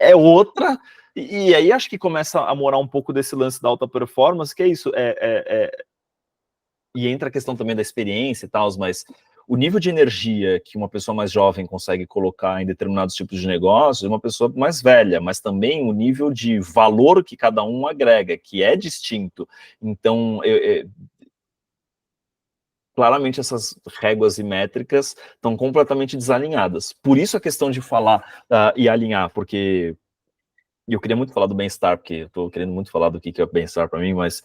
é outra. E aí acho que começa a morar um pouco desse lance da alta performance, que é isso, e entra a questão também da experiência e tal, mas o nível de energia que uma pessoa mais jovem consegue colocar em determinados tipos de negócios é uma pessoa mais velha, mas também o nível de valor que cada um agrega, que é distinto. Então, claramente essas réguas e métricas estão completamente desalinhadas. Por isso a questão de falar e alinhar, porque eu queria muito falar do bem-estar, porque eu estou querendo muito falar do que é bem-estar para mim, mas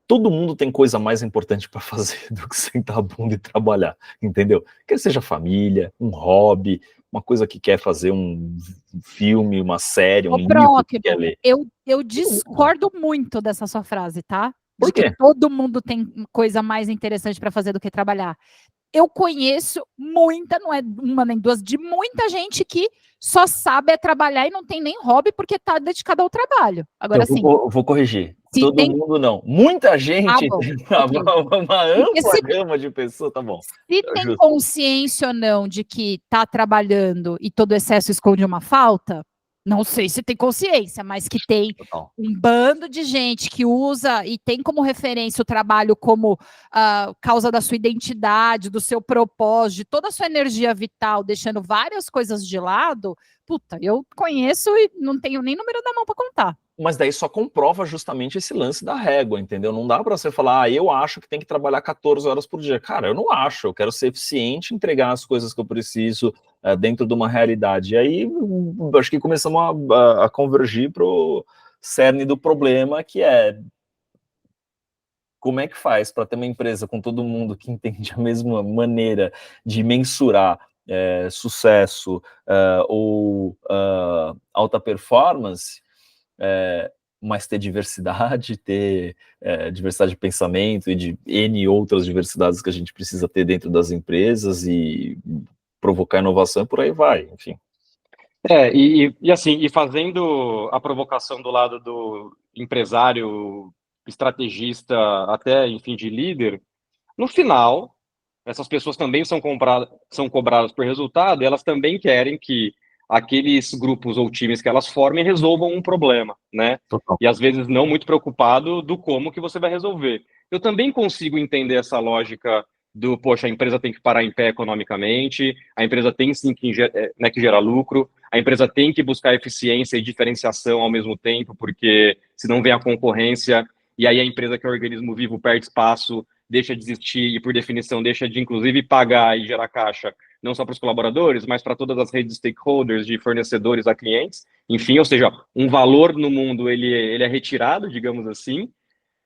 todo mundo tem coisa mais importante para fazer do que sentar a bunda e trabalhar, entendeu? Quer seja família, um hobby, uma coisa que quer fazer um filme, uma série, um livro que quer ler. Eu discordo muito dessa sua frase, tá? Por quê? Que todo mundo tem coisa mais interessante para fazer do que trabalhar. Eu conheço muita, não é uma nem duas, de muita gente que só sabe trabalhar e não tem nem hobby porque está dedicada ao trabalho. Agora sim. Vou corrigir. Todo mundo não. Muita gente, uma ampla gama de pessoas, tá bom. Se tem consciência ou não de que está trabalhando e todo excesso esconde uma falta, não sei se tem consciência, mas que tem um bando de gente que usa e tem como referência o trabalho como causa da sua identidade, do seu propósito, de toda a sua energia vital, deixando várias coisas de lado. Puta, eu conheço e não tenho nem número da mão para contar. Mas daí só comprova justamente esse lance da régua, entendeu? Não dá para você falar, eu acho que tem que trabalhar 14 horas por dia. Cara, eu não acho, eu quero ser eficiente, entregar as coisas que eu preciso dentro de uma realidade. E aí, acho que começamos a convergir para o cerne do problema, que é como é que faz para ter uma empresa com todo mundo que entende a mesma maneira de mensurar sucesso ou alta performance, mas ter diversidade, diversidade de pensamento e de N outras diversidades que a gente precisa ter dentro das empresas e provocar inovação e por aí vai, enfim. Assim, fazendo a provocação do lado do empresário, estrategista, até, enfim, de líder, no final, essas pessoas também são cobradas por resultado, e elas também querem que aqueles grupos ou times que elas formem resolvam um problema, né? Total. E às vezes não muito preocupado do como que você vai resolver. Eu também consigo entender essa lógica do, poxa, a empresa tem que parar em pé economicamente, a empresa tem sim que gerar lucro, a empresa tem que buscar eficiência e diferenciação ao mesmo tempo, porque senão vem a concorrência, e aí a empresa que é um organismo vivo perde espaço deixa de existir e, por definição, deixa de, inclusive, pagar e gerar caixa, não só para os colaboradores, mas para todas as redes de stakeholders, de fornecedores a clientes. Enfim, ou seja, um valor no mundo, ele é retirado, digamos assim,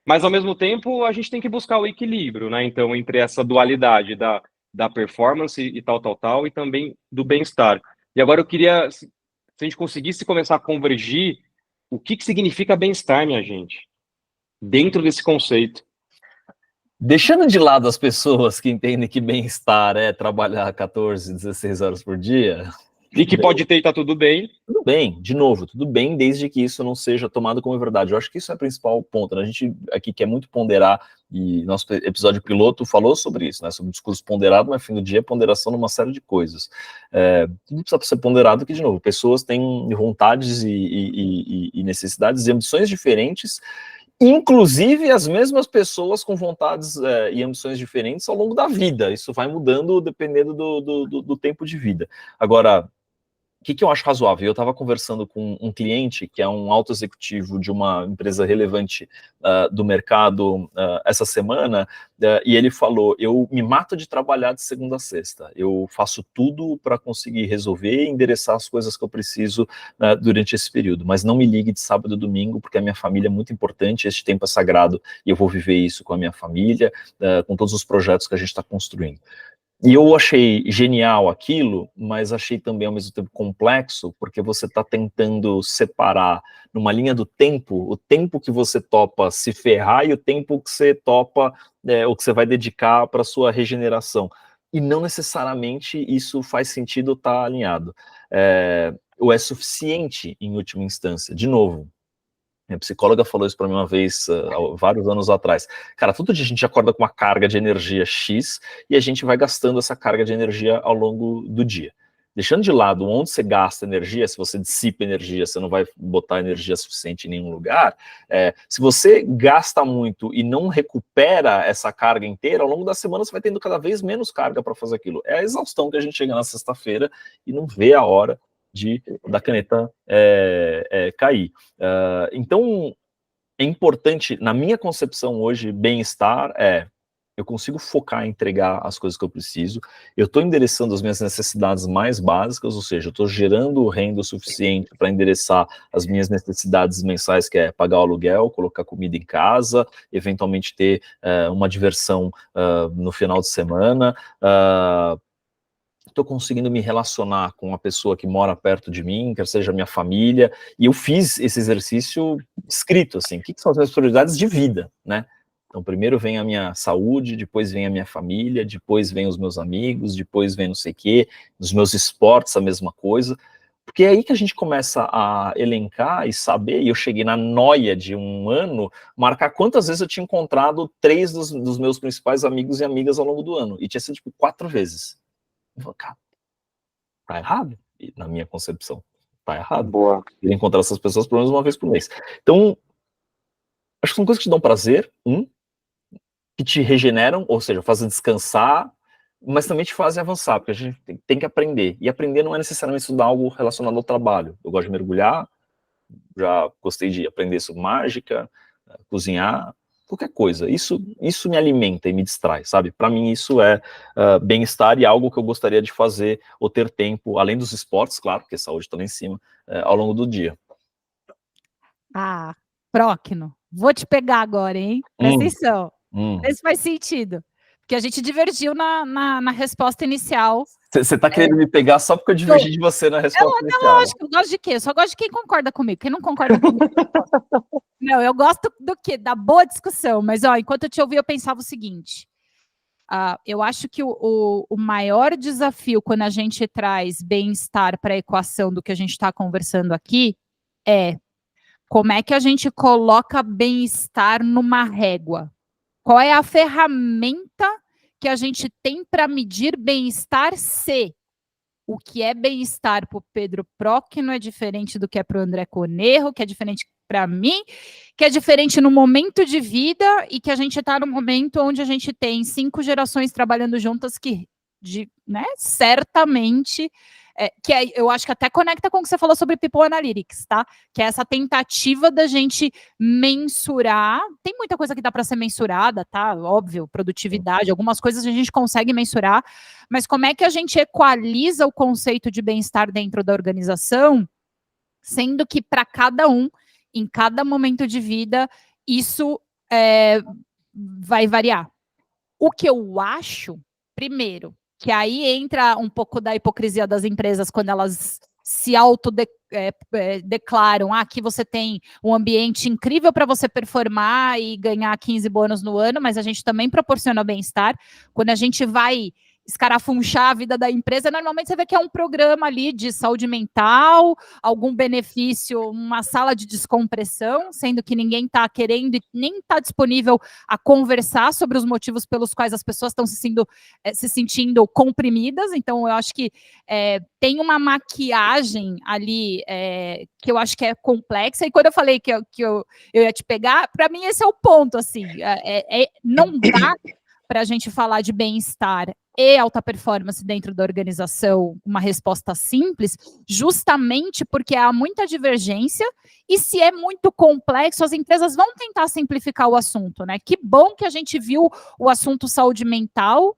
mas, ao mesmo tempo, a gente tem que buscar o equilíbrio, né? Então, entre essa dualidade da performance e tal, e também do bem-estar. E agora eu queria, se a gente conseguisse começar a convergir, o que significa bem-estar, minha gente? Dentro desse conceito. Deixando de lado as pessoas que entendem que bem-estar é trabalhar 14, 16 horas por dia. E que pode ter e tá tudo bem. Tudo bem, de novo, tudo bem, desde que isso não seja tomado como verdade. Eu acho que isso é o principal ponto, né? A gente aqui quer muito ponderar, e nosso episódio piloto falou sobre isso, né? Sobre o discurso ponderado, mas no fim do dia é ponderação numa série de coisas. Tudo precisa ser ponderado que, de novo, pessoas têm vontades e necessidades e ambições diferentes, inclusive as mesmas pessoas com vontades e ambições diferentes ao longo da vida. Isso vai mudando dependendo do tempo de vida. Agora, o que eu acho razoável? Eu estava conversando com um cliente que é um alto executivo de uma empresa relevante do mercado essa semana, e ele falou: eu me mato de trabalhar de segunda a sexta, eu faço tudo para conseguir resolver e endereçar as coisas que eu preciso durante esse período, mas não me ligue de sábado e domingo, porque a minha família é muito importante, este tempo é sagrado, e eu vou viver isso com a minha família, com todos os projetos que a gente está construindo. E eu achei genial aquilo, mas achei também ao mesmo tempo complexo, porque você está tentando separar numa linha do tempo, o tempo que você topa se ferrar e o tempo que você topa, ou que você vai dedicar para a sua regeneração. E não necessariamente isso faz sentido estar alinhado. Ou é suficiente em última instância. De novo, minha psicóloga falou isso para mim uma vez, vários anos atrás. Cara, todo dia a gente acorda com uma carga de energia X e a gente vai gastando essa carga de energia ao longo do dia. Deixando de lado onde você gasta energia, se você dissipa energia, você não vai botar energia suficiente em nenhum lugar. Se você gasta muito e não recupera essa carga inteira, ao longo da semana você vai tendo cada vez menos carga para fazer aquilo. É a exaustão que a gente chega na sexta-feira e não vê a hora da caneta cair. Então, é importante, na minha concepção hoje, bem-estar eu consigo focar em entregar as coisas que eu preciso, eu estou endereçando as minhas necessidades mais básicas, ou seja, eu estou gerando renda o suficiente para endereçar as minhas necessidades mensais, que é pagar o aluguel, colocar comida em casa, eventualmente ter uma diversão no final de semana, estou conseguindo me relacionar com uma pessoa que mora perto de mim, quer seja minha família, e eu fiz esse exercício escrito, assim, o que são as minhas prioridades de vida, né? Então, primeiro vem a minha saúde, depois vem a minha família, depois vem os meus amigos, depois vem não sei o quê, os meus esportes, a mesma coisa, porque é aí que a gente começa a elencar e saber, e eu cheguei na noia de um ano, marcar quantas vezes eu tinha encontrado 3 dos meus principais amigos e amigas ao longo do ano, e tinha sido, tipo, 4 vezes. Eu falei, cara, tá errado, na minha concepção, tá errado. Boa. Eu encontrar essas pessoas pelo menos uma vez por mês. Então, acho que são coisas que te dão prazer, que te regeneram, ou seja, fazem descansar, mas também te fazem avançar, porque a gente tem que aprender. E aprender não é necessariamente estudar algo relacionado ao trabalho. Eu gosto de mergulhar, já gostei de aprender sobre mágica, cozinhar, qualquer coisa. Isso me alimenta e me distrai, sabe? Para mim isso é bem-estar e algo que eu gostaria de fazer ou ter tempo, além dos esportes, claro, porque a saúde está lá em cima, ao longo do dia. Próquino, vou te pegar agora, hein? Presta atenção. Esse faz sentido. Porque a gente divergiu na resposta inicial. Você tá querendo me pegar só porque eu divergi de você na resposta inicial? Não, lógico, eu gosto de quê? Eu só gosto de quem concorda comigo. Quem não concorda comigo, não, eu gosto do quê? Da boa discussão. Mas, enquanto eu te ouvi, eu pensava o seguinte. Eu acho que o maior desafio quando a gente traz bem-estar para a equação do que a gente está conversando aqui é como é que a gente coloca bem-estar numa régua. Qual é a ferramenta que a gente tem para medir bem-estar se o que é bem-estar para o Pedro Próquino é diferente do que é para o André Conerro, que é diferente para mim, que é diferente no momento de vida e que a gente está no momento onde a gente tem 5 gerações trabalhando juntas que, certamente eu acho que até conecta com o que você falou sobre People Analytics, tá? Que é essa tentativa da gente mensurar. Tem muita coisa que dá para ser mensurada, tá? Óbvio, produtividade, algumas coisas a gente consegue mensurar, mas como é que a gente equaliza o conceito de bem-estar dentro da organização, sendo que para cada um, em cada momento de vida, isso vai variar. O que eu acho, primeiro, que aí entra um pouco da hipocrisia das empresas quando elas se autodeclaram, aqui você tem um ambiente incrível para você performar e ganhar 15 bônus no ano, mas a gente também proporciona bem-estar. Quando a gente vai escarafunchar a vida da empresa, normalmente você vê que é um programa ali de saúde mental, algum benefício, uma sala de descompressão, sendo que ninguém está querendo e nem está disponível a conversar sobre os motivos pelos quais as pessoas estão se sentindo comprimidas. Então, eu acho que tem uma maquiagem ali que eu acho que é complexa, e quando eu falei que eu ia te pegar, para mim esse é o ponto, assim, não dá para a gente falar de bem-estar e alta performance dentro da organização, uma resposta simples, justamente porque há muita divergência, e se é muito complexo, as empresas vão tentar simplificar o assunto, né? Que bom que a gente viu o assunto saúde mental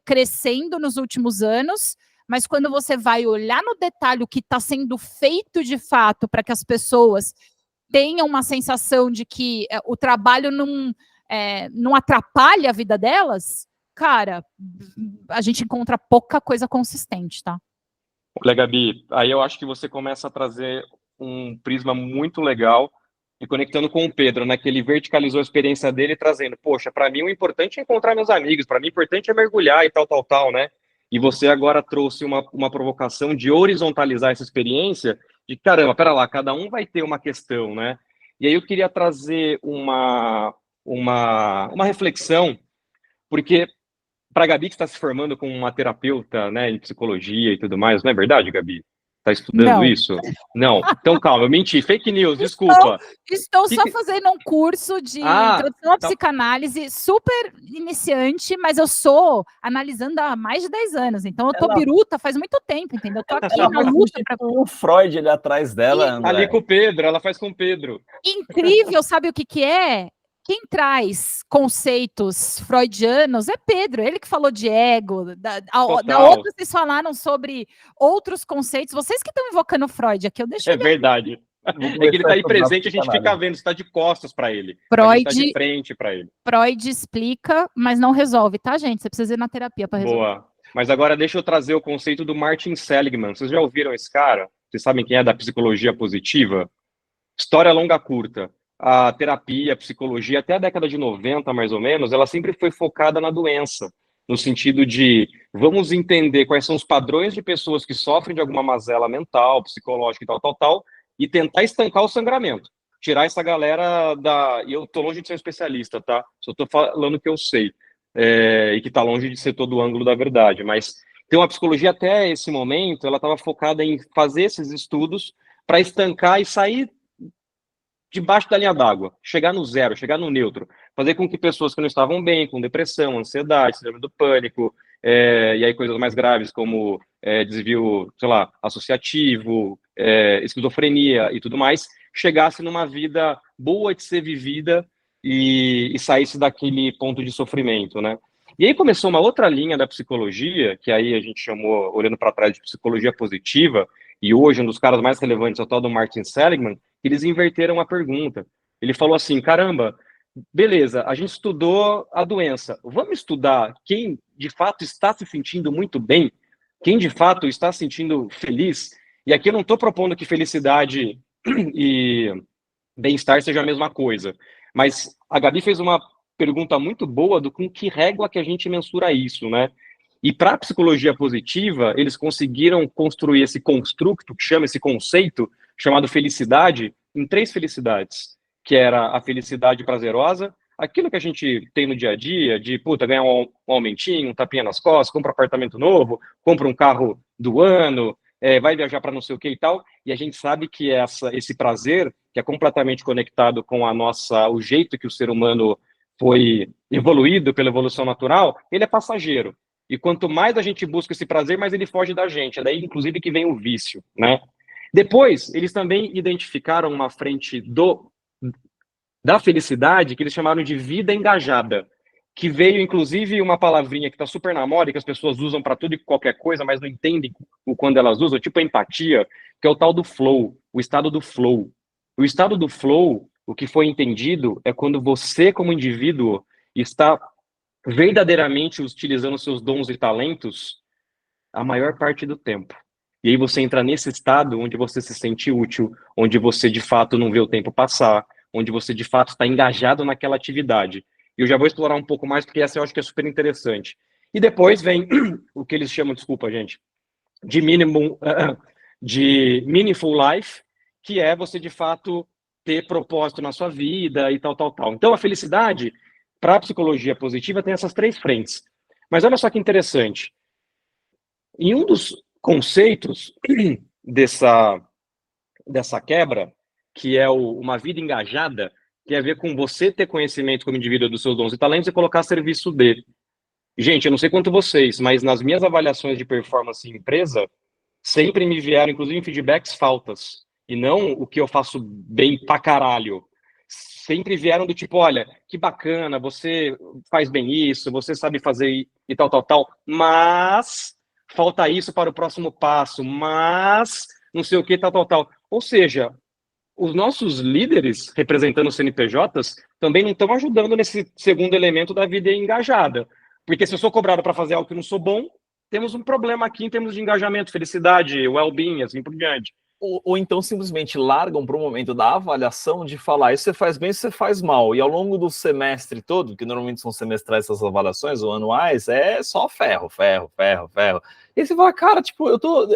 crescendo nos últimos anos, mas quando você vai olhar no detalhe o que está sendo feito de fato para que as pessoas tenham uma sensação de que o trabalho não atrapalha a vida delas, cara, a gente encontra pouca coisa consistente, tá? Olha, Gabi, aí eu acho que você começa a trazer um prisma muito legal e conectando com o Pedro, né, que ele verticalizou a experiência dele trazendo, poxa, para mim o importante é encontrar meus amigos, para mim o importante é mergulhar e tal, né? E você agora trouxe uma provocação de horizontalizar essa experiência, de caramba, pera lá, cada um vai ter uma questão, né? E aí eu queria trazer uma reflexão, porque para a Gabi que está se formando como uma terapeuta, né, em psicologia e tudo mais, não é verdade, Gabi? Está estudando isso? Não. Então, calma, eu menti. Fake news, desculpa. Estou só fazendo um curso de introdução à psicanálise, super iniciante, mas eu sou analisando há mais de 10 anos, então eu tô biruta faz muito tempo, entendeu? Eu tô aqui na luta para... O Freud ali atrás dela, André. Ali com o Pedro, ela faz com o Pedro. Incrível, sabe o que é? Quem traz conceitos freudianos é Pedro, ele que falou de ego. Da outra, vocês falaram sobre outros conceitos. Vocês que estão invocando Freud aqui, eu deixo. É verdade. É que ele está aí presente, a gente fica vendo, está de costas para ele. Freud está de frente para ele. Freud explica, mas não resolve, tá, gente? Você precisa ir na terapia para resolver. Boa. Mas agora deixa eu trazer o conceito do Martin Seligman. Vocês já ouviram esse cara? Vocês sabem quem é da psicologia positiva? História longa curta. A terapia, a psicologia, até a década de 90, mais ou menos, ela sempre foi focada na doença, no sentido de vamos entender quais são os padrões de pessoas que sofrem de alguma mazela mental, psicológica e tal, e tentar estancar o sangramento. Tirar essa galera da... E eu tô longe de ser um especialista, tá? Só tô falando o que eu sei, e que tá longe de ser todo o ângulo da verdade, mas tem uma psicologia até esse momento, ela estava focada em fazer esses estudos para estancar e sair debaixo da linha d'água, chegar no zero, chegar no neutro, fazer com que pessoas que não estavam bem, com depressão, ansiedade, síndrome do pânico, e aí coisas mais graves como desvio, sei lá, associativo, esquizofrenia e tudo mais, chegasse numa vida boa de ser vivida e saísse daquele ponto de sofrimento, né? E aí começou uma outra linha da psicologia, que aí a gente chamou, olhando para trás, de psicologia positiva, e hoje um dos caras mais relevantes é o tal do Martin Seligman. Eles inverteram a pergunta. Ele falou assim, caramba, beleza, a gente estudou a doença, vamos estudar quem de fato está se sentindo muito bem, quem de fato está se sentindo feliz, e aqui eu não estou propondo que felicidade e bem-estar seja a mesma coisa, mas a Gabi fez uma pergunta muito boa do com que régua que a gente mensura isso, né? E para a psicologia positiva, eles conseguiram construir esse construto, que chama esse conceito, chamado felicidade, em 3 felicidades, que era a felicidade prazerosa, aquilo que a gente tem no dia a dia, de, ganhar um aumentinho, um tapinha nas costas, compra um apartamento novo, compra um carro do ano, vai viajar para não sei o que e tal, e a gente sabe que esse prazer, que é completamente conectado com o jeito que o ser humano foi evoluído pela evolução natural, ele é passageiro. E quanto mais a gente busca esse prazer, mais ele foge da gente. É daí, inclusive, que vem o vício, né? Depois, eles também identificaram uma frente da felicidade que eles chamaram de vida engajada, que veio, inclusive, uma palavrinha que está super na moda, que as pessoas usam para tudo e qualquer coisa, mas não entendem o quando elas usam, tipo a empatia, que é o tal do flow, o estado do flow. O estado do flow, o que foi entendido, é quando você, como indivíduo, está verdadeiramente utilizando seus dons e talentos a maior parte do tempo. E aí você entra nesse estado onde você se sente útil, onde você de fato não vê o tempo passar, onde você de fato está engajado naquela atividade. E eu já vou explorar um pouco mais, porque essa eu acho que é super interessante. E depois vem o que eles chamam, desculpa, gente, de de meaningful life, que é você de fato ter propósito na sua vida e tal, tal, tal. Então a felicidade, para a psicologia positiva, tem essas 3 frentes. Mas olha só que interessante. Em um dos conceitos dessa quebra, que é uma vida engajada, tem a ver com você ter conhecimento como indivíduo dos seus dons e talentos e colocar a serviço dele. Gente, eu não sei quanto vocês, mas nas minhas avaliações de performance em empresa, sempre me vieram, inclusive, feedbacks faltas. E não o que eu faço bem pra caralho. Sempre vieram do tipo, olha, que bacana, você faz bem isso, você sabe fazer e tal, tal, tal, mas falta isso para o próximo passo, mas não sei o que, tal, tal, tal. Ou seja, os nossos líderes, representando os CNPJs, também não estão ajudando nesse segundo elemento da vida engajada. Porque se eu sou cobrado para fazer algo que não sou bom, temos um problema aqui em termos de engajamento, felicidade, well-being, assim por diante. Ou então simplesmente largam para o momento da avaliação de falar isso você faz bem, isso você faz mal. E ao longo do semestre todo, que normalmente são semestrais essas avaliações ou anuais, é só ferro, ferro, ferro, ferro. E você fala, cara, tipo, eu tô...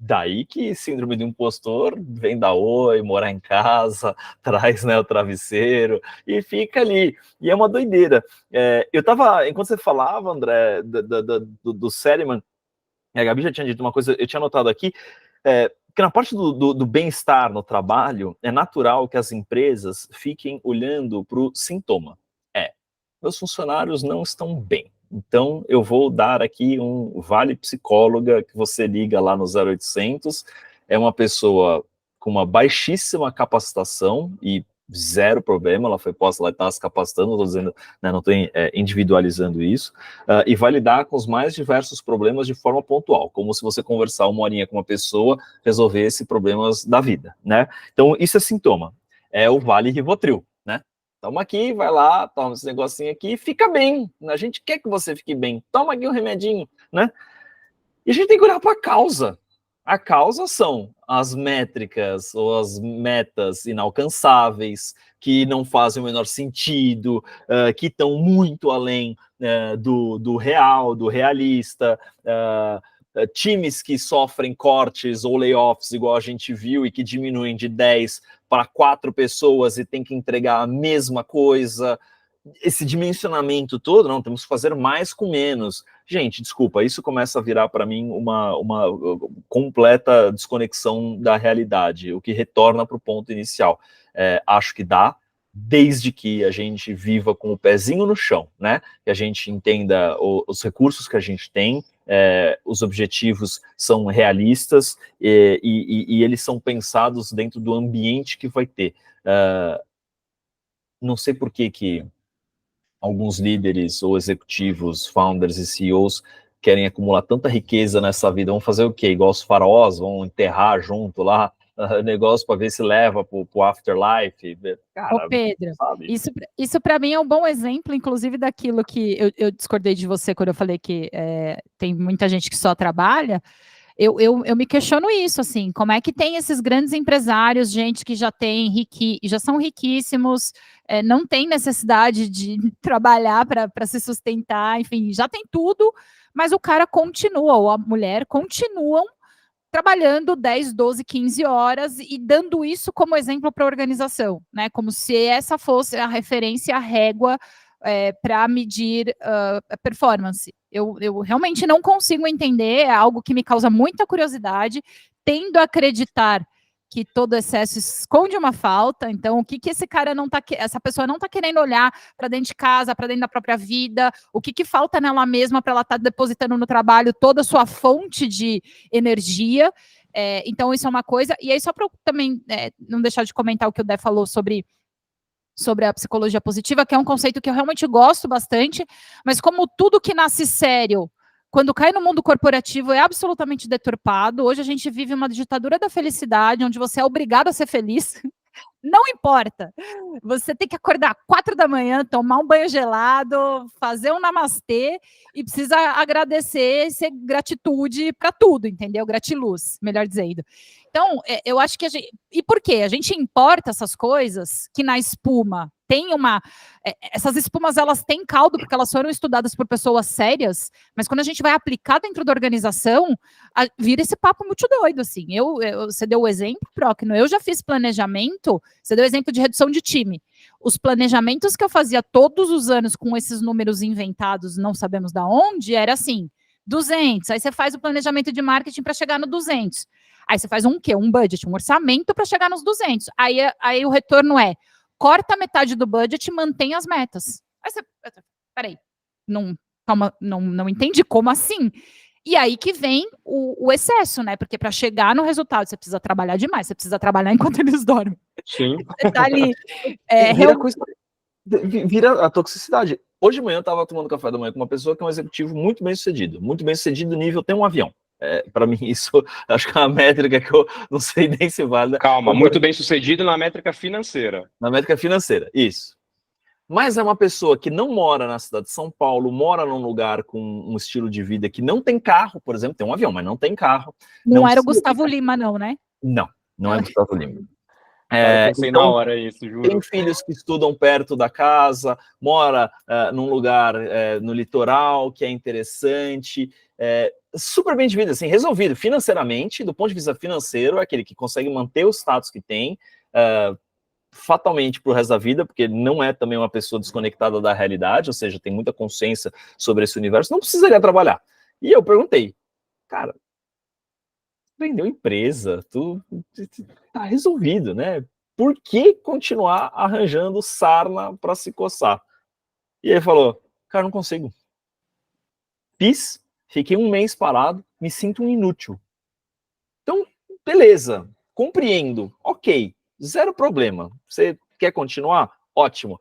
Daí que síndrome do impostor vem da oi, morar em casa, traz, né, o travesseiro e fica ali. E é uma doideira. Eu tava, enquanto você falava, André, do Seligman, a Gabi já tinha dito uma coisa, eu tinha anotado aqui, que na parte do bem-estar no trabalho, é natural que as empresas fiquem olhando para o sintoma. Meus funcionários não estão bem. Então, eu vou dar aqui um vale psicóloga, que você liga lá no 0800, é uma pessoa com uma baixíssima capacitação e zero problema, ela foi posta lá e está se capacitando, não estou dizendo, né, não estou individualizando isso, e vai lidar com os mais diversos problemas de forma pontual, como se você conversar uma horinha com uma pessoa, resolvesse problemas da vida, né? Então, isso é sintoma, é o Vale Rivotril, né? Toma aqui, vai lá, toma esse negocinho aqui e fica bem, a gente quer que você fique bem, toma aqui um remedinho, né? E a gente tem que olhar para a causa. A causa são as métricas ou as metas inalcançáveis, que não fazem o menor sentido, que estão muito além do real, do realista, times que sofrem cortes ou layoffs, igual a gente viu, e que diminuem de 10 para 4 pessoas e tem que entregar a mesma coisa. Esse dimensionamento todo, não, temos que fazer mais com menos. Gente, desculpa, isso começa a virar para mim uma completa desconexão da realidade, o que retorna para o ponto inicial. Acho que dá, desde que a gente viva com o pezinho no chão, né? Que a gente entenda os recursos que a gente tem, os objetivos são realistas e eles são pensados dentro do ambiente que vai ter. Não sei por que alguns líderes ou executivos, founders e CEOs querem acumular tanta riqueza nessa vida. Vão fazer o quê? Igual os faraós, vão enterrar junto lá negócio para ver se leva para o afterlife. Cara, ô Pedro, isso para mim é um bom exemplo, inclusive, daquilo que eu discordei de você quando eu falei que tem muita gente que só trabalha. Eu me questiono isso, assim, como é que tem esses grandes empresários, gente que já são riquíssimos, não tem necessidade de trabalhar para se sustentar, enfim, já tem tudo, mas o cara continua, ou a mulher continuam trabalhando 10, 12, 15 horas e dando isso como exemplo para a organização, né? Como se essa fosse a referência, a régua para medir a performance. Eu realmente não consigo entender, é algo que me causa muita curiosidade, tendo a acreditar que todo excesso esconde uma falta. Então, o que esse cara não tá, essa pessoa não tá querendo olhar para dentro de casa, para dentro da própria vida, o que falta nela mesma para ela estar depositando no trabalho toda a sua fonte de energia. Então, isso é uma coisa. E aí, só para também não deixar de comentar o que o Dé falou sobre a psicologia positiva, que é um conceito que eu realmente gosto bastante, mas como tudo que nasce sério, quando cai no mundo corporativo, é absolutamente deturpado. Hoje a gente vive uma ditadura da felicidade, onde você é obrigado a ser feliz. Não importa. Você tem que acordar 4 da manhã, tomar um banho gelado, fazer um namastê e precisa agradecer, ser gratitude para tudo, entendeu? Gratiluz, melhor dizendo. Então, eu acho que a gente... E por quê? A gente importa essas coisas que na espuma tem uma... Essas espumas, elas têm caldo porque elas foram estudadas por pessoas sérias, mas quando a gente vai aplicar dentro da organização, vira esse papo muito doido, assim. Você deu o exemplo, Procno, eu já fiz planejamento, você deu o exemplo de redução de time. Os planejamentos que eu fazia todos os anos com esses números inventados, não sabemos da onde, era assim, 200, aí você faz o planejamento de marketing para chegar no 200. Aí você faz um quê? Um budget, um orçamento para chegar nos 200. Aí o retorno corta metade do budget e mantém as metas. Aí você, peraí, não entendi, como assim? E aí que vem o excesso, né? Porque para chegar no resultado, você precisa trabalhar demais, você precisa trabalhar enquanto eles dormem. Sim. Você tá ali... Vira a toxicidade. Hoje de manhã eu estava tomando café da manhã com uma pessoa que é um executivo muito bem sucedido nível tem um avião. Para mim, isso acho que é uma métrica que eu não sei nem se vale. Calma, muito bem sucedido na métrica financeira. Na métrica financeira, isso. Mas é uma pessoa que não mora na cidade de São Paulo, mora num lugar com um estilo de vida que não tem carro, por exemplo, tem um avião, mas não tem carro. Não era o Gustavo Lima, não, né? Não é o Gustavo Lima. Eu pensei então, na hora isso, juro. Tem filhos que estudam perto da casa, mora num lugar no litoral, que é interessante, super bem de vida, assim, resolvido financeiramente, do ponto de vista financeiro, é aquele que consegue manter o status que tem, fatalmente para o resto da vida, porque não é também uma pessoa desconectada da realidade, ou seja, tem muita consciência sobre esse universo, não precisaria trabalhar. E eu perguntei, cara, vendeu empresa, tu tá resolvido, né? Por que continuar arranjando sarna para se coçar? E ele falou, cara, não consigo. Fiquei um mês parado, me sinto um inútil. Então, beleza, compreendo, ok, zero problema. Você quer continuar? Ótimo.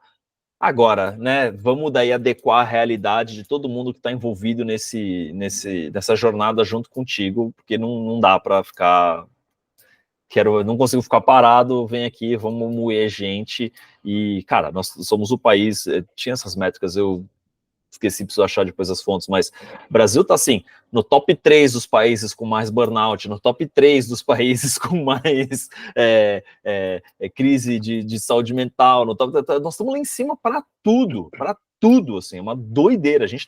Agora, né, vamos daí adequar a realidade de todo mundo que está envolvido nessa jornada junto contigo, porque não dá para ficar... não consigo ficar parado, vem aqui, vamos moer gente. E, cara, nós somos o país... Tinha essas métricas, eu esqueci, preciso achar depois as fontes, mas o Brasil tá assim, no top 3 dos países com mais burnout, no top 3 dos países com mais crise de saúde mental, nós estamos lá em cima para tudo, assim, é uma doideira. A gente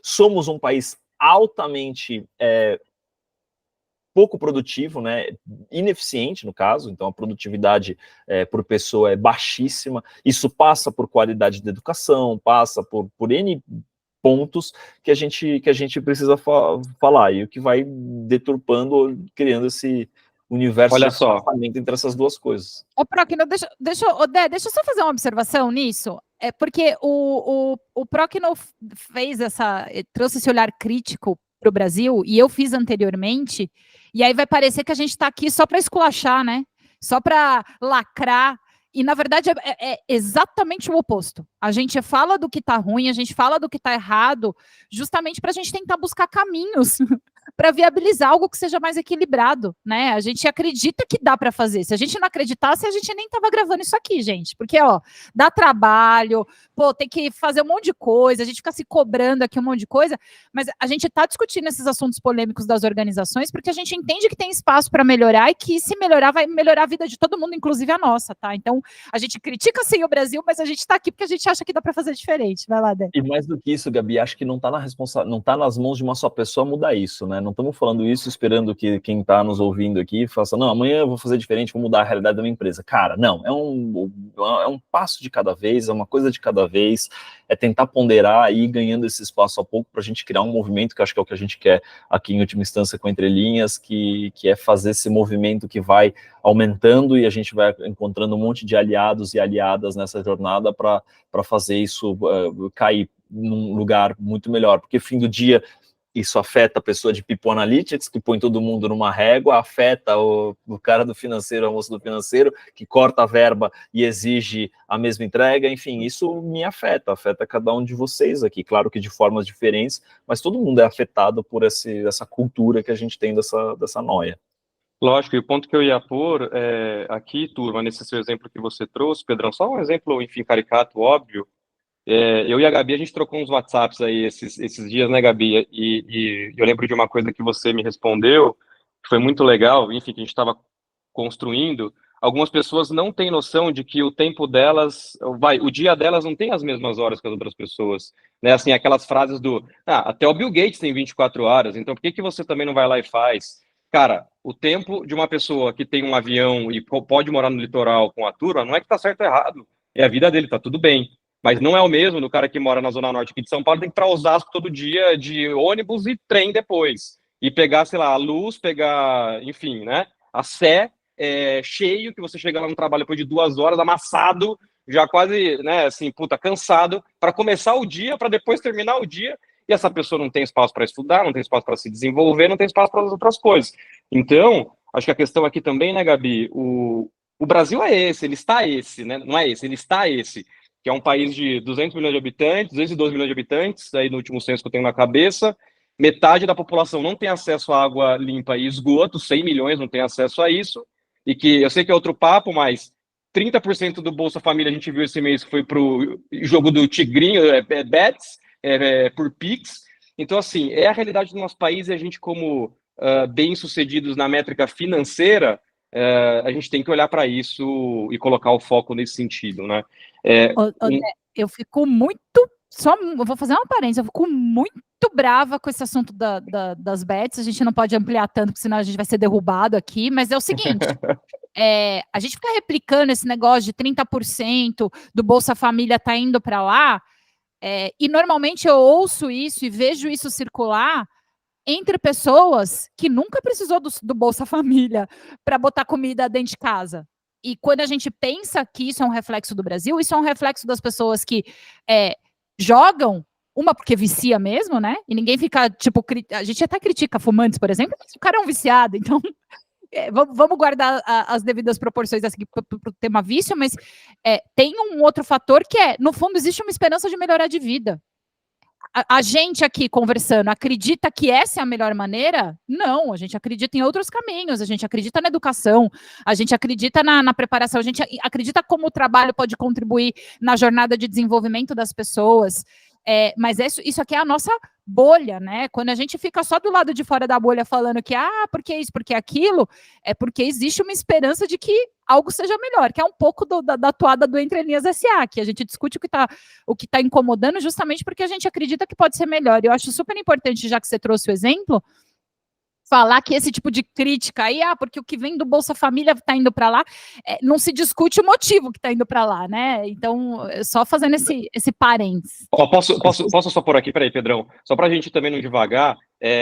somos um país altamente pouco produtivo, né, ineficiente no caso, então a produtividade por pessoa é baixíssima, isso passa por qualidade da educação, passa por N pontos que a gente precisa falar, e o que vai deturpando, criando esse universo de afastamento entre essas duas coisas. Ô, Procno, deixa eu só fazer uma observação nisso, porque o Procno trouxe esse olhar crítico para o Brasil, e eu fiz anteriormente, e aí vai parecer que a gente está aqui só para esculachar, né? Só para lacrar, e na verdade é exatamente o oposto. A gente fala do que está ruim, a gente fala do que está errado, justamente para a gente tentar buscar caminhos para viabilizar algo que seja mais equilibrado, né? A gente acredita que dá para fazer. Se a gente não acreditasse, a gente nem estava gravando isso aqui, gente. Porque, dá trabalho, tem que fazer um monte de coisa, a gente fica se cobrando aqui um monte de coisa, mas a gente está discutindo esses assuntos polêmicos das organizações porque a gente entende que tem espaço para melhorar e que, se melhorar, vai melhorar a vida de todo mundo, inclusive a nossa, tá? Então, a gente critica sim o Brasil, mas a gente está aqui porque a gente acha que dá para fazer diferente. Vai lá, Dé. E mais do que isso, Gabi, acho que não está nas mãos de uma só pessoa mudar isso, né? Não estamos falando isso esperando que quem está nos ouvindo aqui faça, não, amanhã eu vou fazer diferente, vou mudar a realidade da minha empresa. Cara, não, é um passo de cada vez, é uma coisa de cada vez, é tentar ponderar e ir ganhando esse espaço a pouco para a gente criar um movimento, que acho que é o que a gente quer aqui em última instância com Entre Linhas, que é fazer esse movimento que vai aumentando e a gente vai encontrando um monte de aliados e aliadas nessa jornada para fazer isso cair num lugar muito melhor, porque fim do dia isso afeta a pessoa de People Analytics, que põe todo mundo numa régua, afeta o cara do financeiro, a moça do financeiro, que corta a verba e exige a mesma entrega, enfim, isso me afeta cada um de vocês aqui, claro que de formas diferentes, mas todo mundo é afetado por essa cultura que a gente tem dessa noia. Lógico, e o ponto que eu ia pôr aqui, turma, nesse seu exemplo que você trouxe, Pedrão, só um exemplo, enfim, caricato, óbvio. Eu e a Gabi, a gente trocou uns WhatsApps aí esses dias, né, Gabi? E eu lembro de uma coisa que você me respondeu, que foi muito legal, enfim, que a gente estava construindo. Algumas pessoas não têm noção de que o tempo delas, o dia delas não tem as mesmas horas que as outras pessoas, né? Assim, aquelas frases até o Bill Gates tem 24 horas, então por que que você também não vai lá e faz? Cara, o tempo de uma pessoa que tem um avião e pode morar no litoral com a turma, não é que tá certo ou errado, é a vida dele, tá tudo bem. Mas não é o mesmo do cara que mora na Zona Norte aqui de São Paulo, tem que ir para Osasco todo dia de ônibus e trem depois. E pegar, sei lá, a luz, pegar, enfim, né? A Sé cheio, que você chega lá no trabalho depois de 2 horas, amassado, já quase, né, assim, puta, cansado, para começar o dia, para depois terminar o dia, e essa pessoa não tem espaço para estudar, não tem espaço para se desenvolver, não tem espaço para as outras coisas. Então, acho que a questão aqui também, né, Gabi, o Brasil é esse, ele está esse, né? Não é esse, ele está esse, que é um país de 200 milhões de habitantes, 212 milhões de habitantes, aí no último censo que eu tenho na cabeça, metade da população não tem acesso à água limpa e esgoto, 100 milhões não tem acesso a isso, e que eu sei que é outro papo, mas 30% do Bolsa Família a gente viu esse mês que foi para o jogo do Tigrinho, Bets, por Pix. Então, assim, é a realidade do nosso país e a gente, como bem-sucedidos na métrica financeira, a gente tem que olhar para isso e colocar o foco nesse sentido, né? Eu fico muito. Eu vou fazer uma parêntese, eu fico muito brava com esse assunto das bets. A gente não pode ampliar tanto, porque senão a gente vai ser derrubado aqui. Mas é o seguinte: a gente fica replicando esse negócio de 30% do Bolsa Família tá indo para lá, e normalmente eu ouço isso e vejo isso circular entre pessoas que nunca precisou do Bolsa Família para botar comida dentro de casa. E quando a gente pensa que isso é um reflexo do Brasil, isso é um reflexo das pessoas que jogam, uma porque vicia mesmo, né? E ninguém fica, tipo, a gente até critica fumantes, por exemplo, mas o cara é um viciado, então vamos guardar as devidas proporções aqui para o tema vício, mas tem um outro fator que no fundo, existe uma esperança de melhorar de vida. A gente aqui conversando acredita que essa é a melhor maneira? Não, a gente acredita em outros caminhos, a gente acredita na educação, a gente acredita na preparação, a gente acredita como o trabalho pode contribuir na jornada de desenvolvimento das pessoas. Mas isso aqui é a nossa bolha, né? Quando a gente fica só do lado de fora da bolha falando que, porque isso, porque aquilo, é porque existe uma esperança de que algo seja melhor, que é um pouco da toada do Entre Linhas SA, que a gente discute o que tá incomodando justamente porque a gente acredita que pode ser melhor. Eu acho super importante, já que você trouxe o exemplo, falar que esse tipo de crítica aí, porque o que vem do Bolsa Família está indo para lá, não se discute o motivo que está indo para lá, né? Então, só fazendo esse parênteses. Posso só por aqui, peraí, Pedrão, só para a gente também não devagar,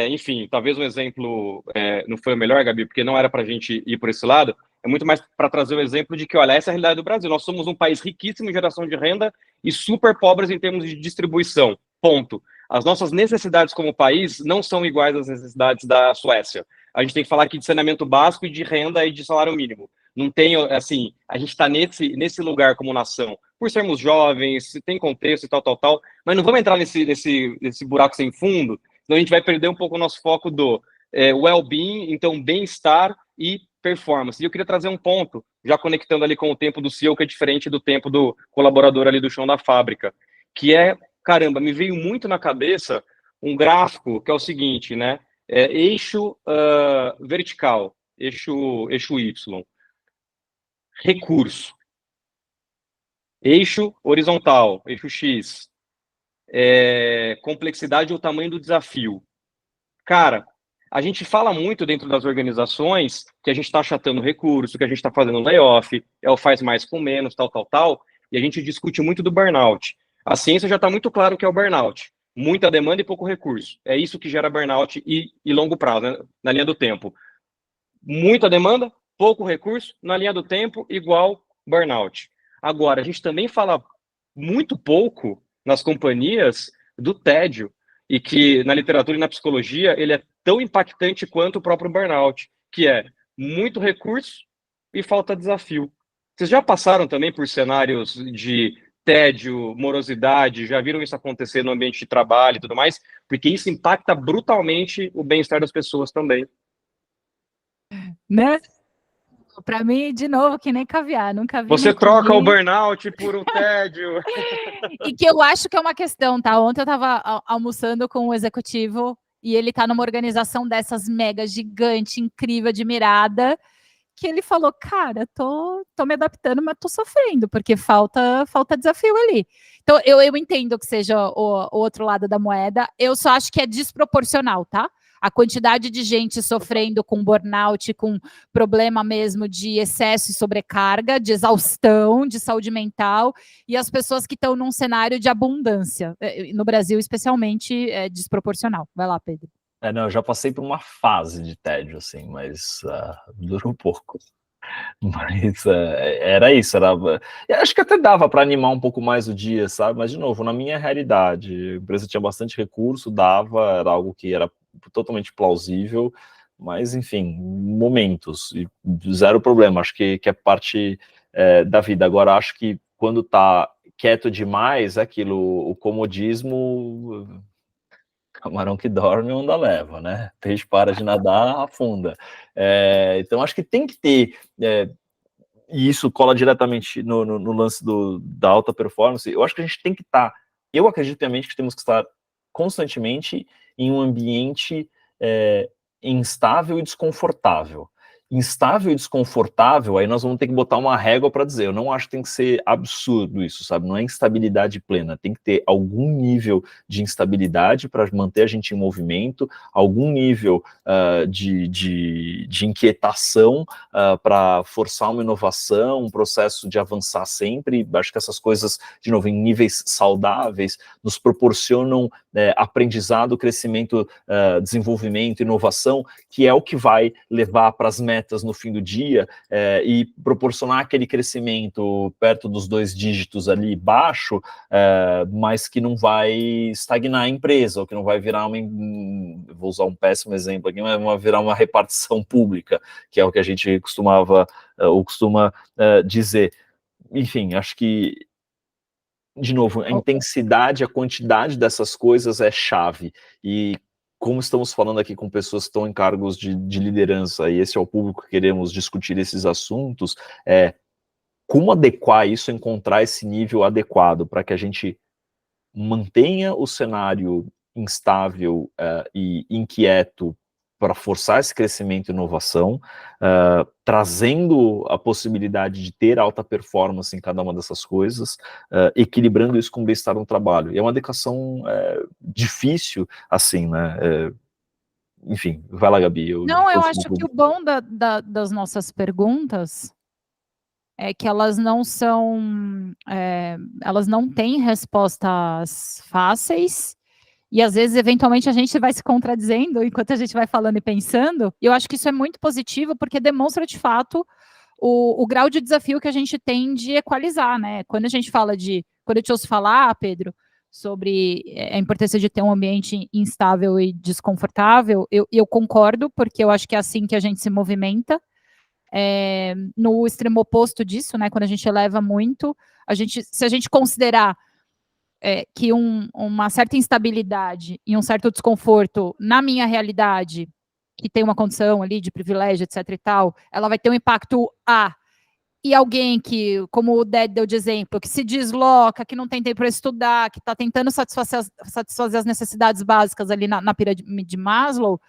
enfim, talvez um exemplo não foi o melhor, Gabi, porque não era para a gente ir por esse lado, é muito mais para trazer o exemplo de que, olha, essa é a realidade do Brasil, nós somos um país riquíssimo em geração de renda e super pobres em termos de distribuição, ponto. As nossas necessidades como país não são iguais às necessidades da Suécia. A gente tem que falar aqui de saneamento básico e de renda e de salário mínimo. Não tem, assim, a gente está nesse lugar como nação, por sermos jovens, tem contexto e tal, mas não vamos entrar nesse buraco sem fundo, senão a gente vai perder um pouco o nosso foco do well-being, então bem-estar e performance. E eu queria trazer um ponto, já conectando ali com o tempo do CEO, que é diferente do tempo do colaborador ali do chão da fábrica, que caramba, me veio muito na cabeça um gráfico que é o seguinte, né? Eixo vertical, eixo Y. Recurso. Eixo horizontal, eixo X. Complexidade ou tamanho do desafio. Cara, a gente fala muito dentro das organizações que a gente está achatando recurso, que a gente está fazendo layoff, é o faz mais com menos, tal, e a gente discute muito do burnout. A ciência já está muito claro que é o burnout. Muita demanda e pouco recurso. É isso que gera burnout e longo prazo, né? Na linha do tempo. Muita demanda, pouco recurso, na linha do tempo, igual burnout. Agora, a gente também fala muito pouco nas companhias do tédio, e que na literatura e na psicologia ele é tão impactante quanto o próprio burnout, que é muito recurso e falta desafio. Vocês já passaram também por cenários de tédio, morosidade, já viram isso acontecer no ambiente de trabalho e tudo mais? Porque isso impacta brutalmente o bem-estar das pessoas também. Né? Para mim, de novo, que nem caviar, nunca vi. Você troca o burnout por um tédio. E que eu acho que é uma questão, tá? Ontem eu estava almoçando com um executivo e ele tá numa organização dessas mega gigante, incrível, admirada, que ele falou, cara, tô me adaptando, mas tô sofrendo, porque falta desafio ali. Então, eu entendo que seja o outro lado da moeda, eu só acho que é desproporcional, tá? A quantidade de gente sofrendo com burnout, com problema mesmo de excesso e sobrecarga, de exaustão, de saúde mental, e as pessoas que estão num cenário de abundância. No Brasil, especialmente, é desproporcional. Vai lá, Pedro. Não, eu já passei por uma fase de tédio, assim, mas durou pouco. Mas era isso, acho que até dava para animar um pouco mais o dia, sabe? Mas, de novo, na minha realidade, a empresa tinha bastante recurso, era algo que era totalmente plausível, mas, enfim, momentos, e zero problema, acho que é parte da vida. Agora, acho que quando tá quieto demais, é aquilo, o comodismo... Camarão que dorme, onda leva, né? Peixe para de nadar, afunda. Então, acho que tem que ter, e isso cola diretamente no lance da alta performance, eu acho que a gente tem que estar, eu acredito piamente que temos que estar constantemente em um ambiente instável e desconfortável. Instável e desconfortável, aí nós vamos ter que botar uma régua para dizer, eu não acho que tem que ser absurdo isso, sabe? Não é instabilidade plena, tem que ter algum nível de instabilidade para manter a gente em movimento, algum nível de inquietação para forçar uma inovação, um processo de avançar sempre. Acho que essas coisas, de novo, em níveis saudáveis, nos proporcionam aprendizado, crescimento, desenvolvimento, inovação, que é o que vai levar para as metas no fim do dia e proporcionar aquele crescimento perto dos 2 dígitos ali baixo, mas que não vai estagnar a empresa, ou que não vai virar vou usar um péssimo exemplo aqui, mas vai virar uma repartição pública, que é o que a gente costuma dizer. Enfim, acho que, de novo, a intensidade, a quantidade dessas coisas é chave, e como estamos falando aqui com pessoas que estão em cargos de liderança, e esse é o público que queremos discutir esses assuntos, como adequar isso, encontrar esse nível adequado para que a gente mantenha o cenário instável e inquieto para forçar esse crescimento e inovação, trazendo a possibilidade de ter alta performance em cada uma dessas coisas, equilibrando isso com o bem-estar no trabalho. E é uma adequação difícil, assim, né? Enfim, vai lá, Gabi. Eu acho que o bom das nossas perguntas é que elas não são... elas não têm respostas fáceis, e às vezes, eventualmente, a gente vai se contradizendo enquanto a gente vai falando e pensando, e eu acho que isso é muito positivo, porque demonstra, de fato, o grau de desafio que a gente tem de equalizar, né? Quando a gente fala quando eu te ouço falar, Pedro, sobre a importância de ter um ambiente instável e desconfortável, eu concordo, porque eu acho que é assim que a gente se movimenta. No extremo oposto disso, né? Quando a gente eleva muito, se a gente considerar que uma certa instabilidade e um certo desconforto na minha realidade, que tem uma condição ali de privilégio, etc e tal, ela vai ter um impacto e alguém que, como o Ded deu de exemplo, que se desloca, que não tem tempo para estudar, que está tentando satisfazer as necessidades básicas ali na pirâmide de Maslow,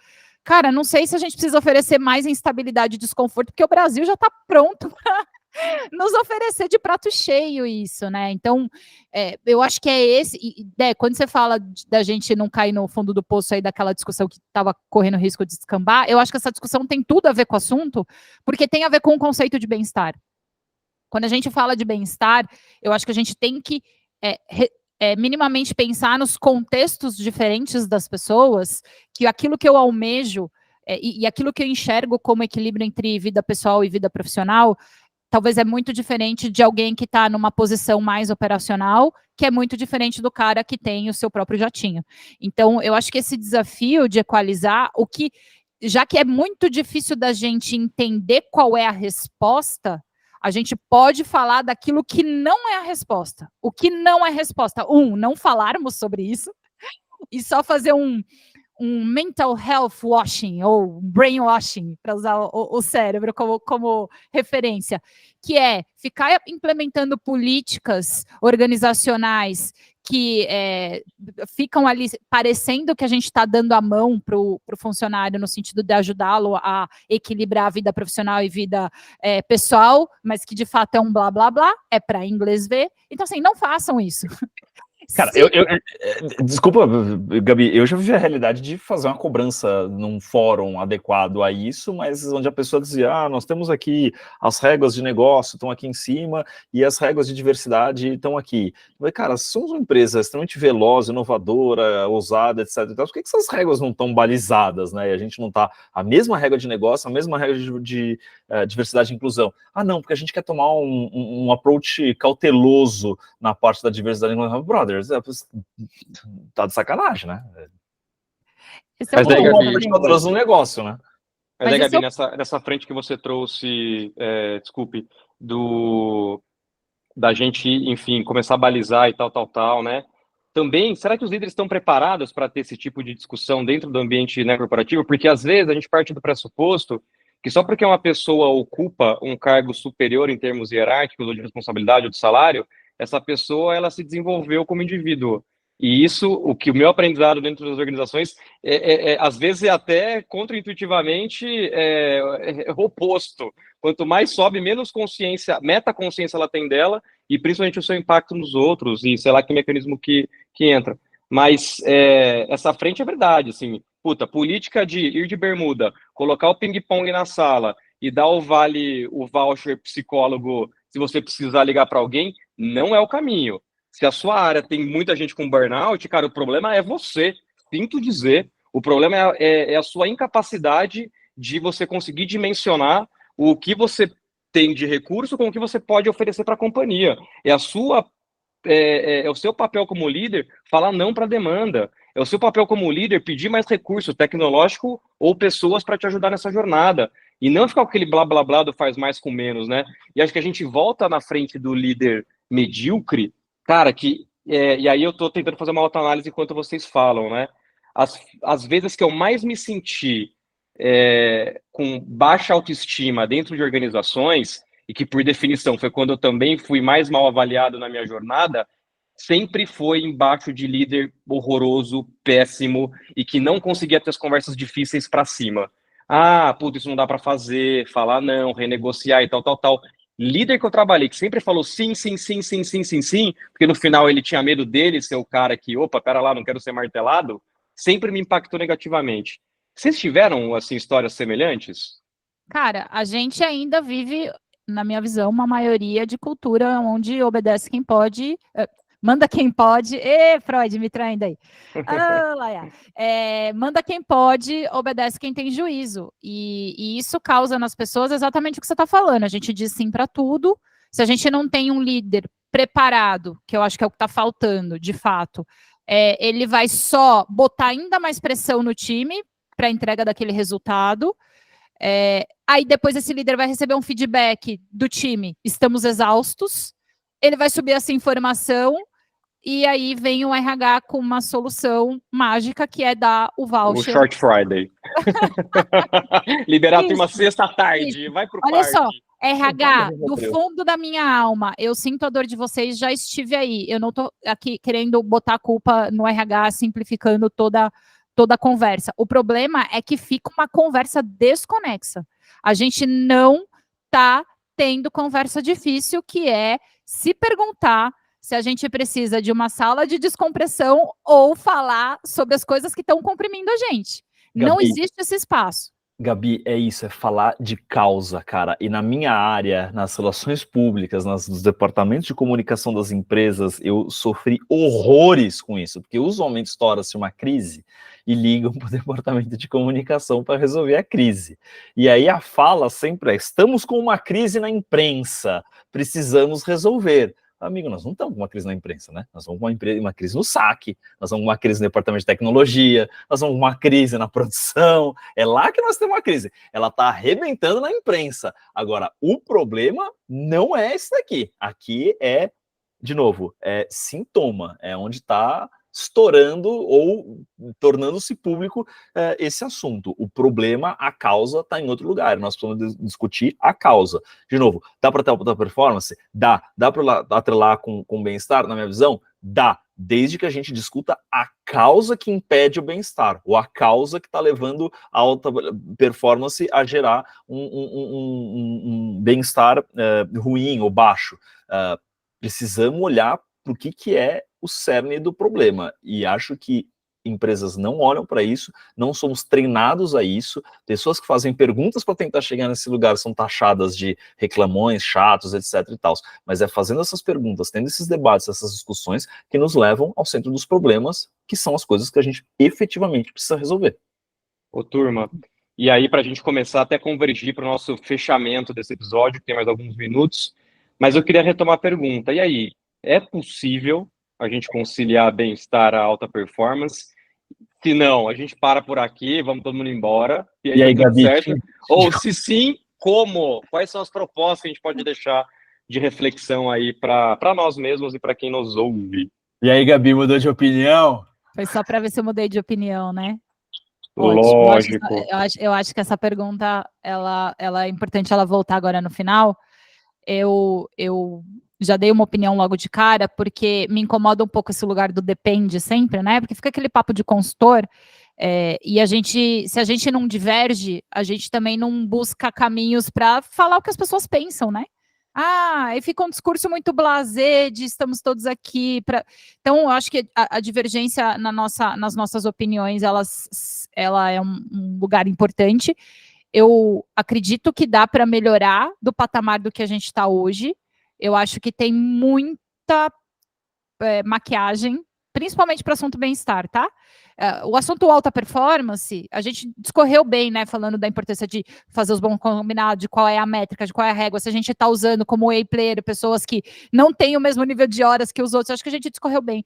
cara, não sei se a gente precisa oferecer mais instabilidade e desconforto, porque o Brasil já está pronto nos oferecer de prato cheio isso, né? Então, eu acho que é esse. Quando você fala da gente não cair no fundo do poço aí daquela discussão que estava correndo risco de descambar, eu acho que essa discussão tem tudo a ver com o assunto, porque tem a ver com o conceito de bem-estar. Quando a gente fala de bem-estar, eu acho que a gente tem que minimamente pensar nos contextos diferentes das pessoas, que aquilo que eu almejo e aquilo que eu enxergo como equilíbrio entre vida pessoal e vida profissional, talvez é muito diferente de alguém que está numa posição mais operacional, que é muito diferente do cara que tem o seu próprio jatinho. Então, eu acho que esse desafio de equalizar, já que é muito difícil da gente entender qual é a resposta, a gente pode falar daquilo que não é a resposta. O que não é resposta? Não falarmos sobre isso e só fazer um mental health washing ou brainwashing, para usar o cérebro como referência, que é ficar implementando políticas organizacionais que ficam ali parecendo que a gente está dando a mão para o funcionário no sentido de ajudá-lo a equilibrar a vida profissional e vida pessoal, mas que de fato é um blá blá blá, é para inglês ver. Então, assim, não façam isso. Cara, desculpa, Gabi, eu já vivi a realidade de fazer uma cobrança num fórum adequado a isso, mas onde a pessoa dizia, nós temos aqui as regras de negócio, estão aqui em cima, e as regras de diversidade estão aqui. Eu falei, cara, somos uma empresa extremamente veloz, inovadora, ousada, etc. Então, por que essas regras não estão balizadas, né? E a gente não está a mesma regra de negócio, a mesma regra de diversidade e inclusão. Não, porque a gente quer tomar um approach cauteloso na parte da diversidade e inclusão. Brother, tá de sacanagem, né? Mas daí, Gabi, no negócio, né? Mas daí, Gabi, nessa frente que você trouxe, desculpe, da gente, enfim, começar a balizar e tal, né? Também, será que os líderes estão preparados para ter esse tipo de discussão dentro do ambiente, né, corporativo? Porque às vezes a gente parte do pressuposto que só porque uma pessoa ocupa um cargo superior em termos hierárquicos ou de responsabilidade ou de salário, essa pessoa ela se desenvolveu como indivíduo. E isso, o meu aprendizado dentro das organizações, às vezes é até contraintuitivamente oposto. Quanto mais sobe, menos consciência, metaconsciência ela tem dela, e principalmente o seu impacto nos outros, e sei lá que mecanismo que entra. Mas essa frente é verdade, assim, política de ir de bermuda, colocar o ping-pong na sala e dar o voucher psicólogo se você precisar ligar para alguém, não é o caminho. Se a sua área tem muita gente com burnout, cara, o problema é você, sinto dizer, o problema é a sua incapacidade de você conseguir dimensionar o que você tem de recurso com o que você pode oferecer para a companhia. É o seu papel como líder falar não para a demanda. É o seu papel como líder pedir mais recurso tecnológico ou pessoas para te ajudar nessa jornada. E não ficar com aquele blá blá blá do faz mais com menos, né? E acho que a gente volta na frente do líder medíocre, cara, e aí eu estou tentando fazer uma autoanálise enquanto vocês falam, né? As vezes que eu mais me senti com baixa autoestima dentro de organizações, e que por definição foi quando eu também fui mais mal avaliado na minha jornada, sempre foi embaixo de líder horroroso, péssimo, e que não conseguia ter as conversas difíceis para cima. Isso não dá para fazer, falar não, renegociar e tal. Líder que eu trabalhei, que sempre falou sim, porque no final ele tinha medo dele ser o cara que, pera lá, não quero ser martelado, sempre me impactou negativamente. Vocês tiveram, assim, histórias semelhantes? Cara, a gente ainda vive, na minha visão, uma maioria de cultura onde obedece quem pode, manda quem pode. Freud, me traindo aí. Manda quem pode, obedece quem tem juízo. E isso causa nas pessoas exatamente o que você está falando. A gente diz sim para tudo. Se a gente não tem um líder preparado, que eu acho que é o que está faltando, de fato, ele vai só botar ainda mais pressão no time para a entrega daquele resultado. Aí depois esse líder vai receber um feedback do time, estamos exaustos, ele vai subir essa informação e aí vem o RH com uma solução mágica que é dar o voucher. O Short Friday. Liberar a turma sexta à tarde, vai pro Olha parque. Só, RH, do fundo da minha alma, eu sinto a dor de vocês, já estive aí, eu não estou aqui querendo botar a culpa no RH, simplificando toda a conversa. O problema é que fica uma conversa desconexa. A gente não está tendo conversa difícil, que é se perguntar se a gente precisa de uma sala de descompressão ou falar sobre as coisas que estão comprimindo a gente. Gabi, não existe esse espaço. Gabi, é isso, é falar de causa, cara. E na minha área, nas relações públicas, nos departamentos de comunicação das empresas, eu sofri horrores com isso, porque usualmente estoura-se uma crise e ligam para o departamento de comunicação para resolver a crise. E aí a fala sempre é: estamos com uma crise na imprensa, precisamos resolver. Amigo, nós não estamos com uma crise na imprensa, né? Nós estamos com uma crise no saque, nós estamos com uma crise no departamento de tecnologia, nós estamos com uma crise na produção. É lá que nós temos uma crise. Ela está arrebentando na imprensa. Agora, o problema não é esse daqui. Aqui é, de novo, é sintoma. É onde está estourando ou tornando-se público esse assunto. O problema, a causa, está em outro lugar. Nós precisamos discutir a causa. De novo, dá para ter alta performance? Dá. Dá para atrelar com bem-estar, na minha visão? Dá. Desde que a gente discuta a causa que impede o bem-estar, ou a causa que está levando a alta performance a gerar um bem-estar ruim ou baixo. Precisamos olhar para o que é o cerne do problema, e acho que empresas não olham para isso, não somos treinados a isso. Pessoas que fazem perguntas para tentar chegar nesse lugar são taxadas de reclamões, chatos, etc e tal, mas é fazendo essas perguntas, tendo esses debates, essas discussões, que nos levam ao centro dos problemas, que são as coisas que a gente efetivamente precisa resolver. Ô, turma, e aí para a gente começar até convergir para o nosso fechamento desse episódio, que tem mais alguns minutos, mas eu queria retomar a pergunta, e aí, é possível a gente conciliar bem-estar a alta performance? Se não, a gente para por aqui, vamos todo mundo embora, e aí, tá tudo Gabi, certo. Ou se sim, como? Quais são as propostas que a gente pode deixar de reflexão aí para nós mesmos e para quem nos ouve? E aí, Gabi, mudou de opinião? Foi só para ver se eu mudei de opinião, né? Lógico. Eu acho que essa pergunta, ela é importante ela voltar agora no final. Eu já dei uma opinião logo de cara, porque me incomoda um pouco esse lugar do depende sempre, né? Porque fica aquele papo de consultor, e se a gente não diverge, a gente também não busca caminhos para falar o que as pessoas pensam, né? Aí fica um discurso muito blasé de estamos todos aqui. Então, eu acho que a divergência nas nossas opiniões, ela é um lugar importante. Eu acredito que dá para melhorar do patamar do que a gente está hoje. Eu acho que tem muita maquiagem, principalmente para o assunto bem-estar, tá? O assunto alta performance, a gente discorreu bem, né? Falando da importância de fazer os bons combinados, de qual é a métrica, de qual é a régua, se a gente está usando como whey player pessoas que não têm o mesmo nível de horas que os outros, acho que a gente discorreu bem.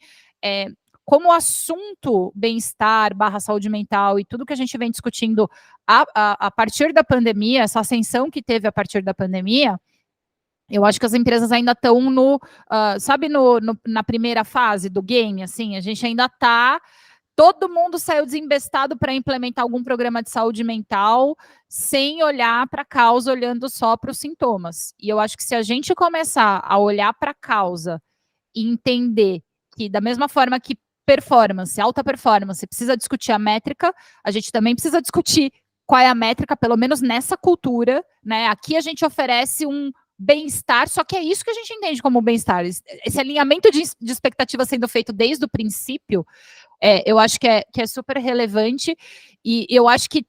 Como o assunto bem-estar, /saúde mental e tudo que a gente vem discutindo a partir da pandemia, essa ascensão que teve a partir da pandemia, eu acho que as empresas ainda estão na primeira fase do game, assim, a gente ainda está, todo mundo saiu desembestado para implementar algum programa de saúde mental, sem olhar para a causa, olhando só para os sintomas. E eu acho que se a gente começar a olhar para a causa e entender que da mesma forma que performance, alta performance, precisa discutir a métrica, a gente também precisa discutir qual é a métrica, pelo menos nessa cultura, né? Aqui a gente oferece um bem-estar, só que é isso que a gente entende como bem-estar. Esse alinhamento de expectativa sendo feito desde o princípio, eu acho que é super relevante, e eu acho que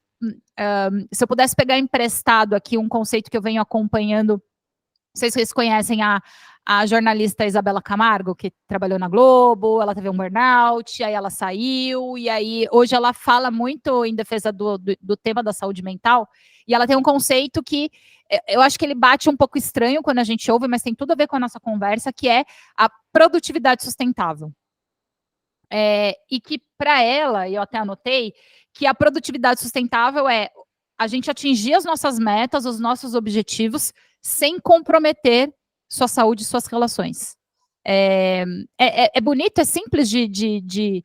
se eu pudesse pegar emprestado aqui um conceito que eu venho acompanhando, não sei se vocês conhecem a jornalista Isabela Camargo, que trabalhou na Globo, ela teve um burnout, aí ela saiu, e aí hoje ela fala muito em defesa do tema da saúde mental, e ela tem um conceito que eu acho que ele bate um pouco estranho quando a gente ouve, mas tem tudo a ver com a nossa conversa, que é a produtividade sustentável. E que para ela, e eu até anotei, que a produtividade sustentável é a gente atingir as nossas metas, os nossos objetivos, sem comprometer sua saúde e suas relações. É bonito, é simples de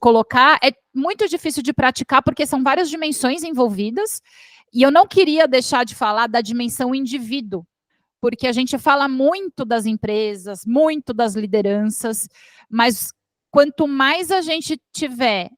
colocar, é muito difícil de praticar, porque são várias dimensões envolvidas, e eu não queria deixar de falar da dimensão indivíduo, porque a gente fala muito das empresas, muito das lideranças, mas quanto mais a gente tiver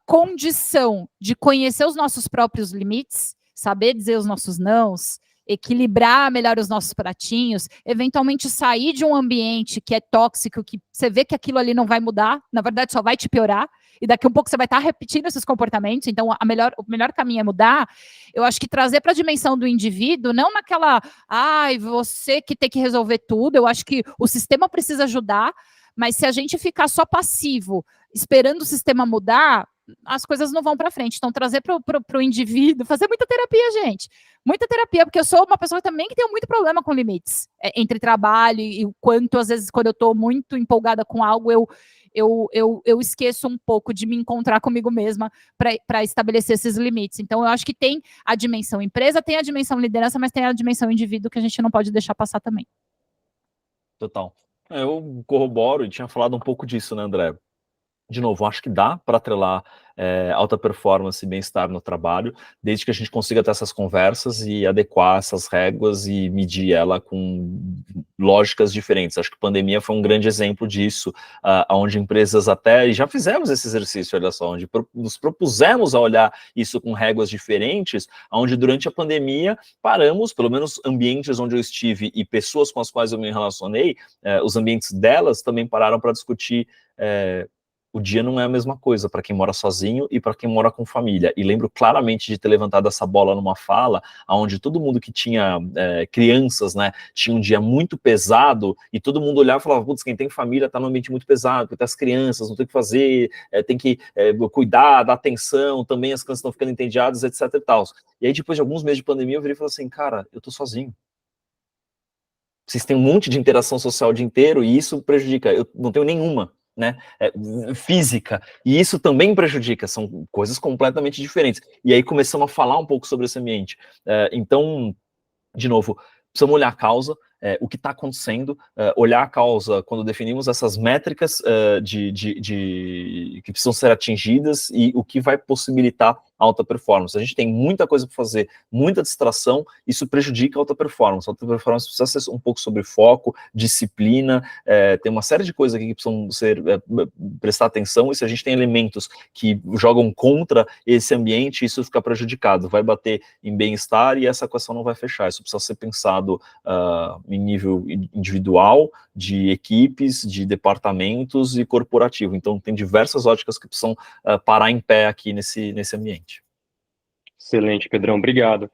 condição de conhecer os nossos próprios limites, saber dizer os nossos nãos, equilibrar melhor os nossos pratinhos, eventualmente sair de um ambiente que é tóxico, que você vê que aquilo ali não vai mudar, na verdade só vai te piorar, e daqui a um pouco você vai estar repetindo esses comportamentos, então o melhor caminho é mudar. Eu acho que trazer para a dimensão do indivíduo, não naquela, você que tem que resolver tudo, eu acho que o sistema precisa ajudar, mas se a gente ficar só passivo, esperando o sistema mudar, as coisas não vão para frente. Então, trazer para o indivíduo, fazer muita terapia, gente. Muita terapia, porque eu sou uma pessoa também que tem muito problema com limites entre trabalho e o quanto, às vezes, quando eu estou muito empolgada com algo, eu esqueço um pouco de me encontrar comigo mesma para estabelecer esses limites. Então, eu acho que tem a dimensão empresa, tem a dimensão liderança, mas tem a dimensão indivíduo que a gente não pode deixar passar também. Total. Eu corroboro e tinha falado um pouco disso, né, André? De novo, acho que dá para atrelar alta performance e bem-estar no trabalho, desde que a gente consiga ter essas conversas e adequar essas réguas e medir ela com lógicas diferentes. Acho que a pandemia foi um grande exemplo disso, onde empresas até, e já fizemos esse exercício, olha só, onde nos propusemos a olhar isso com réguas diferentes, onde durante a pandemia paramos, pelo menos ambientes onde eu estive e pessoas com as quais eu me relacionei, os ambientes delas também pararam para discutir o dia não é a mesma coisa para quem mora sozinho e para quem mora com família. E lembro claramente de ter levantado essa bola numa fala, onde todo mundo que tinha crianças, né, tinha um dia muito pesado, e todo mundo olhava e falava, putz, quem tem família está num ambiente muito pesado, porque tem as crianças, não tem o que fazer, tem que cuidar, dar atenção, também as crianças estão ficando entediadas, etc e tal. E aí, depois de alguns meses de pandemia, eu virei e falei assim, cara, eu tô sozinho. Vocês têm um monte de interação social o dia inteiro, e isso prejudica. Eu não tenho nenhuma, né, física, e isso também prejudica, são coisas completamente diferentes. E aí começamos a falar um pouco sobre esse ambiente. Então, de novo, precisamos olhar a causa, o que está acontecendo, olhar a causa quando definimos essas métricas que precisam ser atingidas e o que vai possibilitar alta performance. A gente tem muita coisa para fazer, muita distração, isso prejudica a alta performance. A alta performance precisa ser um pouco sobre foco, disciplina, tem uma série de coisas aqui que precisam prestar atenção, e se a gente tem elementos que jogam contra esse ambiente, isso fica prejudicado, vai bater em bem-estar e essa equação não vai fechar. Isso precisa ser pensado em nível individual, de equipes, de departamentos e corporativo. Então, tem diversas óticas que precisam parar em pé aqui nesse ambiente. Excelente, Pedrão, obrigado.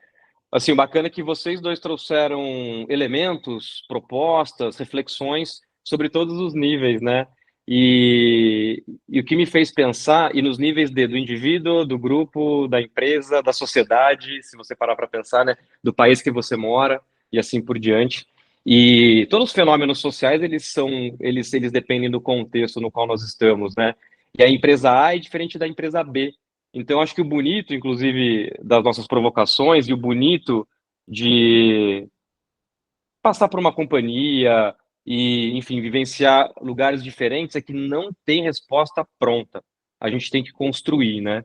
Assim, o bacana é que vocês dois trouxeram elementos, propostas, reflexões sobre todos os níveis, né? E o que me fez pensar, e nos níveis do indivíduo, do grupo, da empresa, da sociedade, se você parar para pensar, né? Do país que você mora e assim por diante. E todos os fenômenos sociais, eles dependem do contexto no qual nós estamos, né? E a empresa A é diferente da empresa B. Então, acho que o bonito, inclusive, das nossas provocações e o bonito de passar por uma companhia e, enfim, vivenciar lugares diferentes é que não tem resposta pronta. A gente tem que construir, né?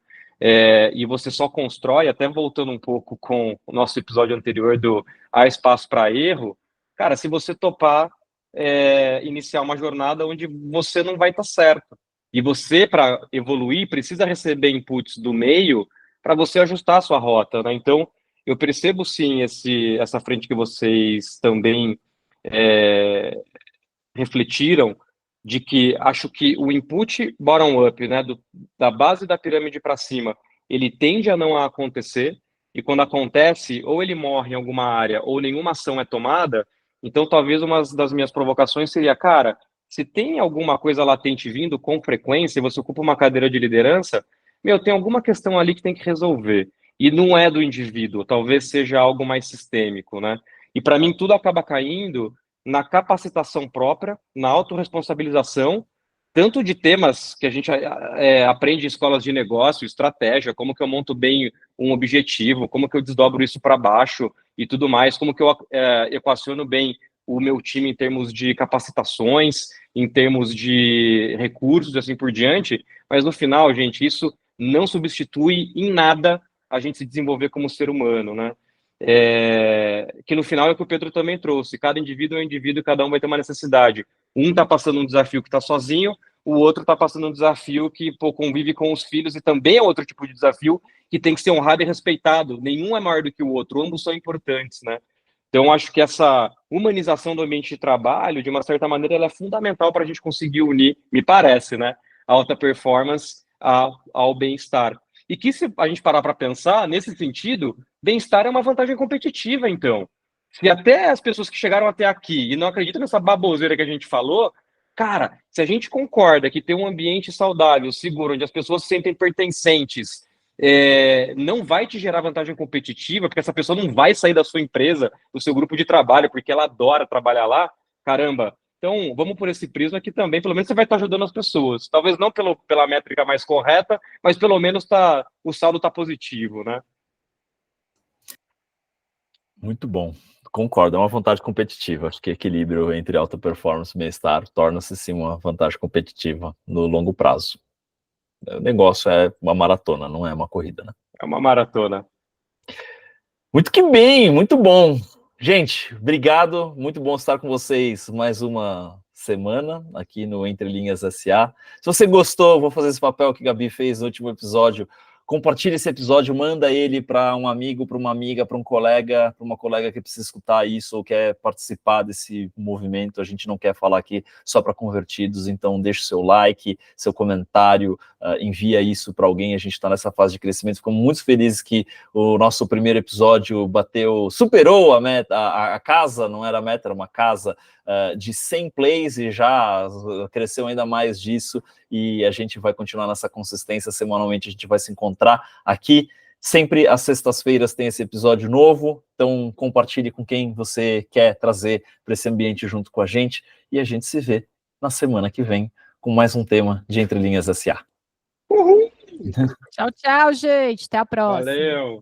E você só constrói, até voltando um pouco com o nosso episódio anterior do Há Espaço para Erro, cara, se você topar iniciar uma jornada onde você não vai estar certo. E você, para evoluir, precisa receber inputs do meio para você ajustar a sua rota, né? Então, eu percebo sim essa frente que vocês também refletiram, de que acho que o input bottom-up, né, da base da pirâmide para cima, ele tende a não acontecer, e quando acontece, ou ele morre em alguma área, ou nenhuma ação é tomada. Então, talvez uma das minhas provocações seria, cara, se tem alguma coisa latente vindo com frequência, e você ocupa uma cadeira de liderança, tem alguma questão ali que tem que resolver. E não é do indivíduo, talvez seja algo mais sistêmico, né? E para mim tudo acaba caindo na capacitação própria, na autorresponsabilização, tanto de temas que a gente aprende em escolas de negócio, estratégia, como que eu monto bem um objetivo, como que eu desdobro isso para baixo e tudo mais, como que eu equaciono bem o meu time em termos de capacitações, em termos de recursos e assim por diante, mas no final, gente, isso não substitui em nada a gente se desenvolver como ser humano, né? Que no final é o que o Pedro também trouxe, cada indivíduo é um indivíduo e cada um vai ter uma necessidade. Um está passando um desafio que está sozinho, o outro está passando um desafio que convive com os filhos e também é outro tipo de desafio que tem que ser honrado e respeitado. Nenhum é maior do que o outro, ambos são importantes, né? Então, acho que essa humanização do ambiente de trabalho, de uma certa maneira, ela é fundamental para a gente conseguir unir, me parece, né, a alta performance ao bem-estar. E que, se a gente parar para pensar, nesse sentido, bem-estar é uma vantagem competitiva, então. Se até as pessoas que chegaram até aqui e não acreditam nessa baboseira que a gente falou, cara, se a gente concorda que ter um ambiente saudável, seguro, onde as pessoas se sentem pertencentes, não vai te gerar vantagem competitiva, porque essa pessoa não vai sair da sua empresa, do seu grupo de trabalho, porque ela adora trabalhar lá, caramba. Então, vamos por esse prisma que também, pelo menos, você vai estar ajudando as pessoas. Talvez não pela métrica mais correta, mas pelo menos o saldo está positivo, né? Muito bom. Concordo, é uma vantagem competitiva. Acho que equilíbrio entre alta performance e bem-estar torna-se sim uma vantagem competitiva no longo prazo. O negócio é uma maratona, não é uma corrida, né? É uma maratona. Muito que bem, muito bom. Gente, obrigado, muito bom estar com vocês mais uma semana aqui no Entre Linhas SA. Se você gostou, vou fazer esse papel que a Gabi fez no último episódio. Compartilhe esse episódio, manda ele para um amigo, para uma amiga, para um colega, para uma colega que precisa escutar isso ou quer participar desse movimento. A gente não quer falar aqui só para convertidos, então deixe seu like, seu comentário, envia isso para alguém. A gente está nessa fase de crescimento. Ficamos muito felizes que o nosso primeiro episódio superou a meta, a casa, não era a meta, era uma casa de 100 plays e já cresceu ainda mais disso, e a gente vai continuar nessa consistência. Semanalmente a gente vai se encontrar aqui, sempre às sextas-feiras tem esse episódio novo, então compartilhe com quem você quer trazer para esse ambiente junto com a gente, e a gente se vê na semana que vem com mais um tema de Entre Linhas SA. Uhul! Tchau, tchau, gente. Até a próxima. Valeu!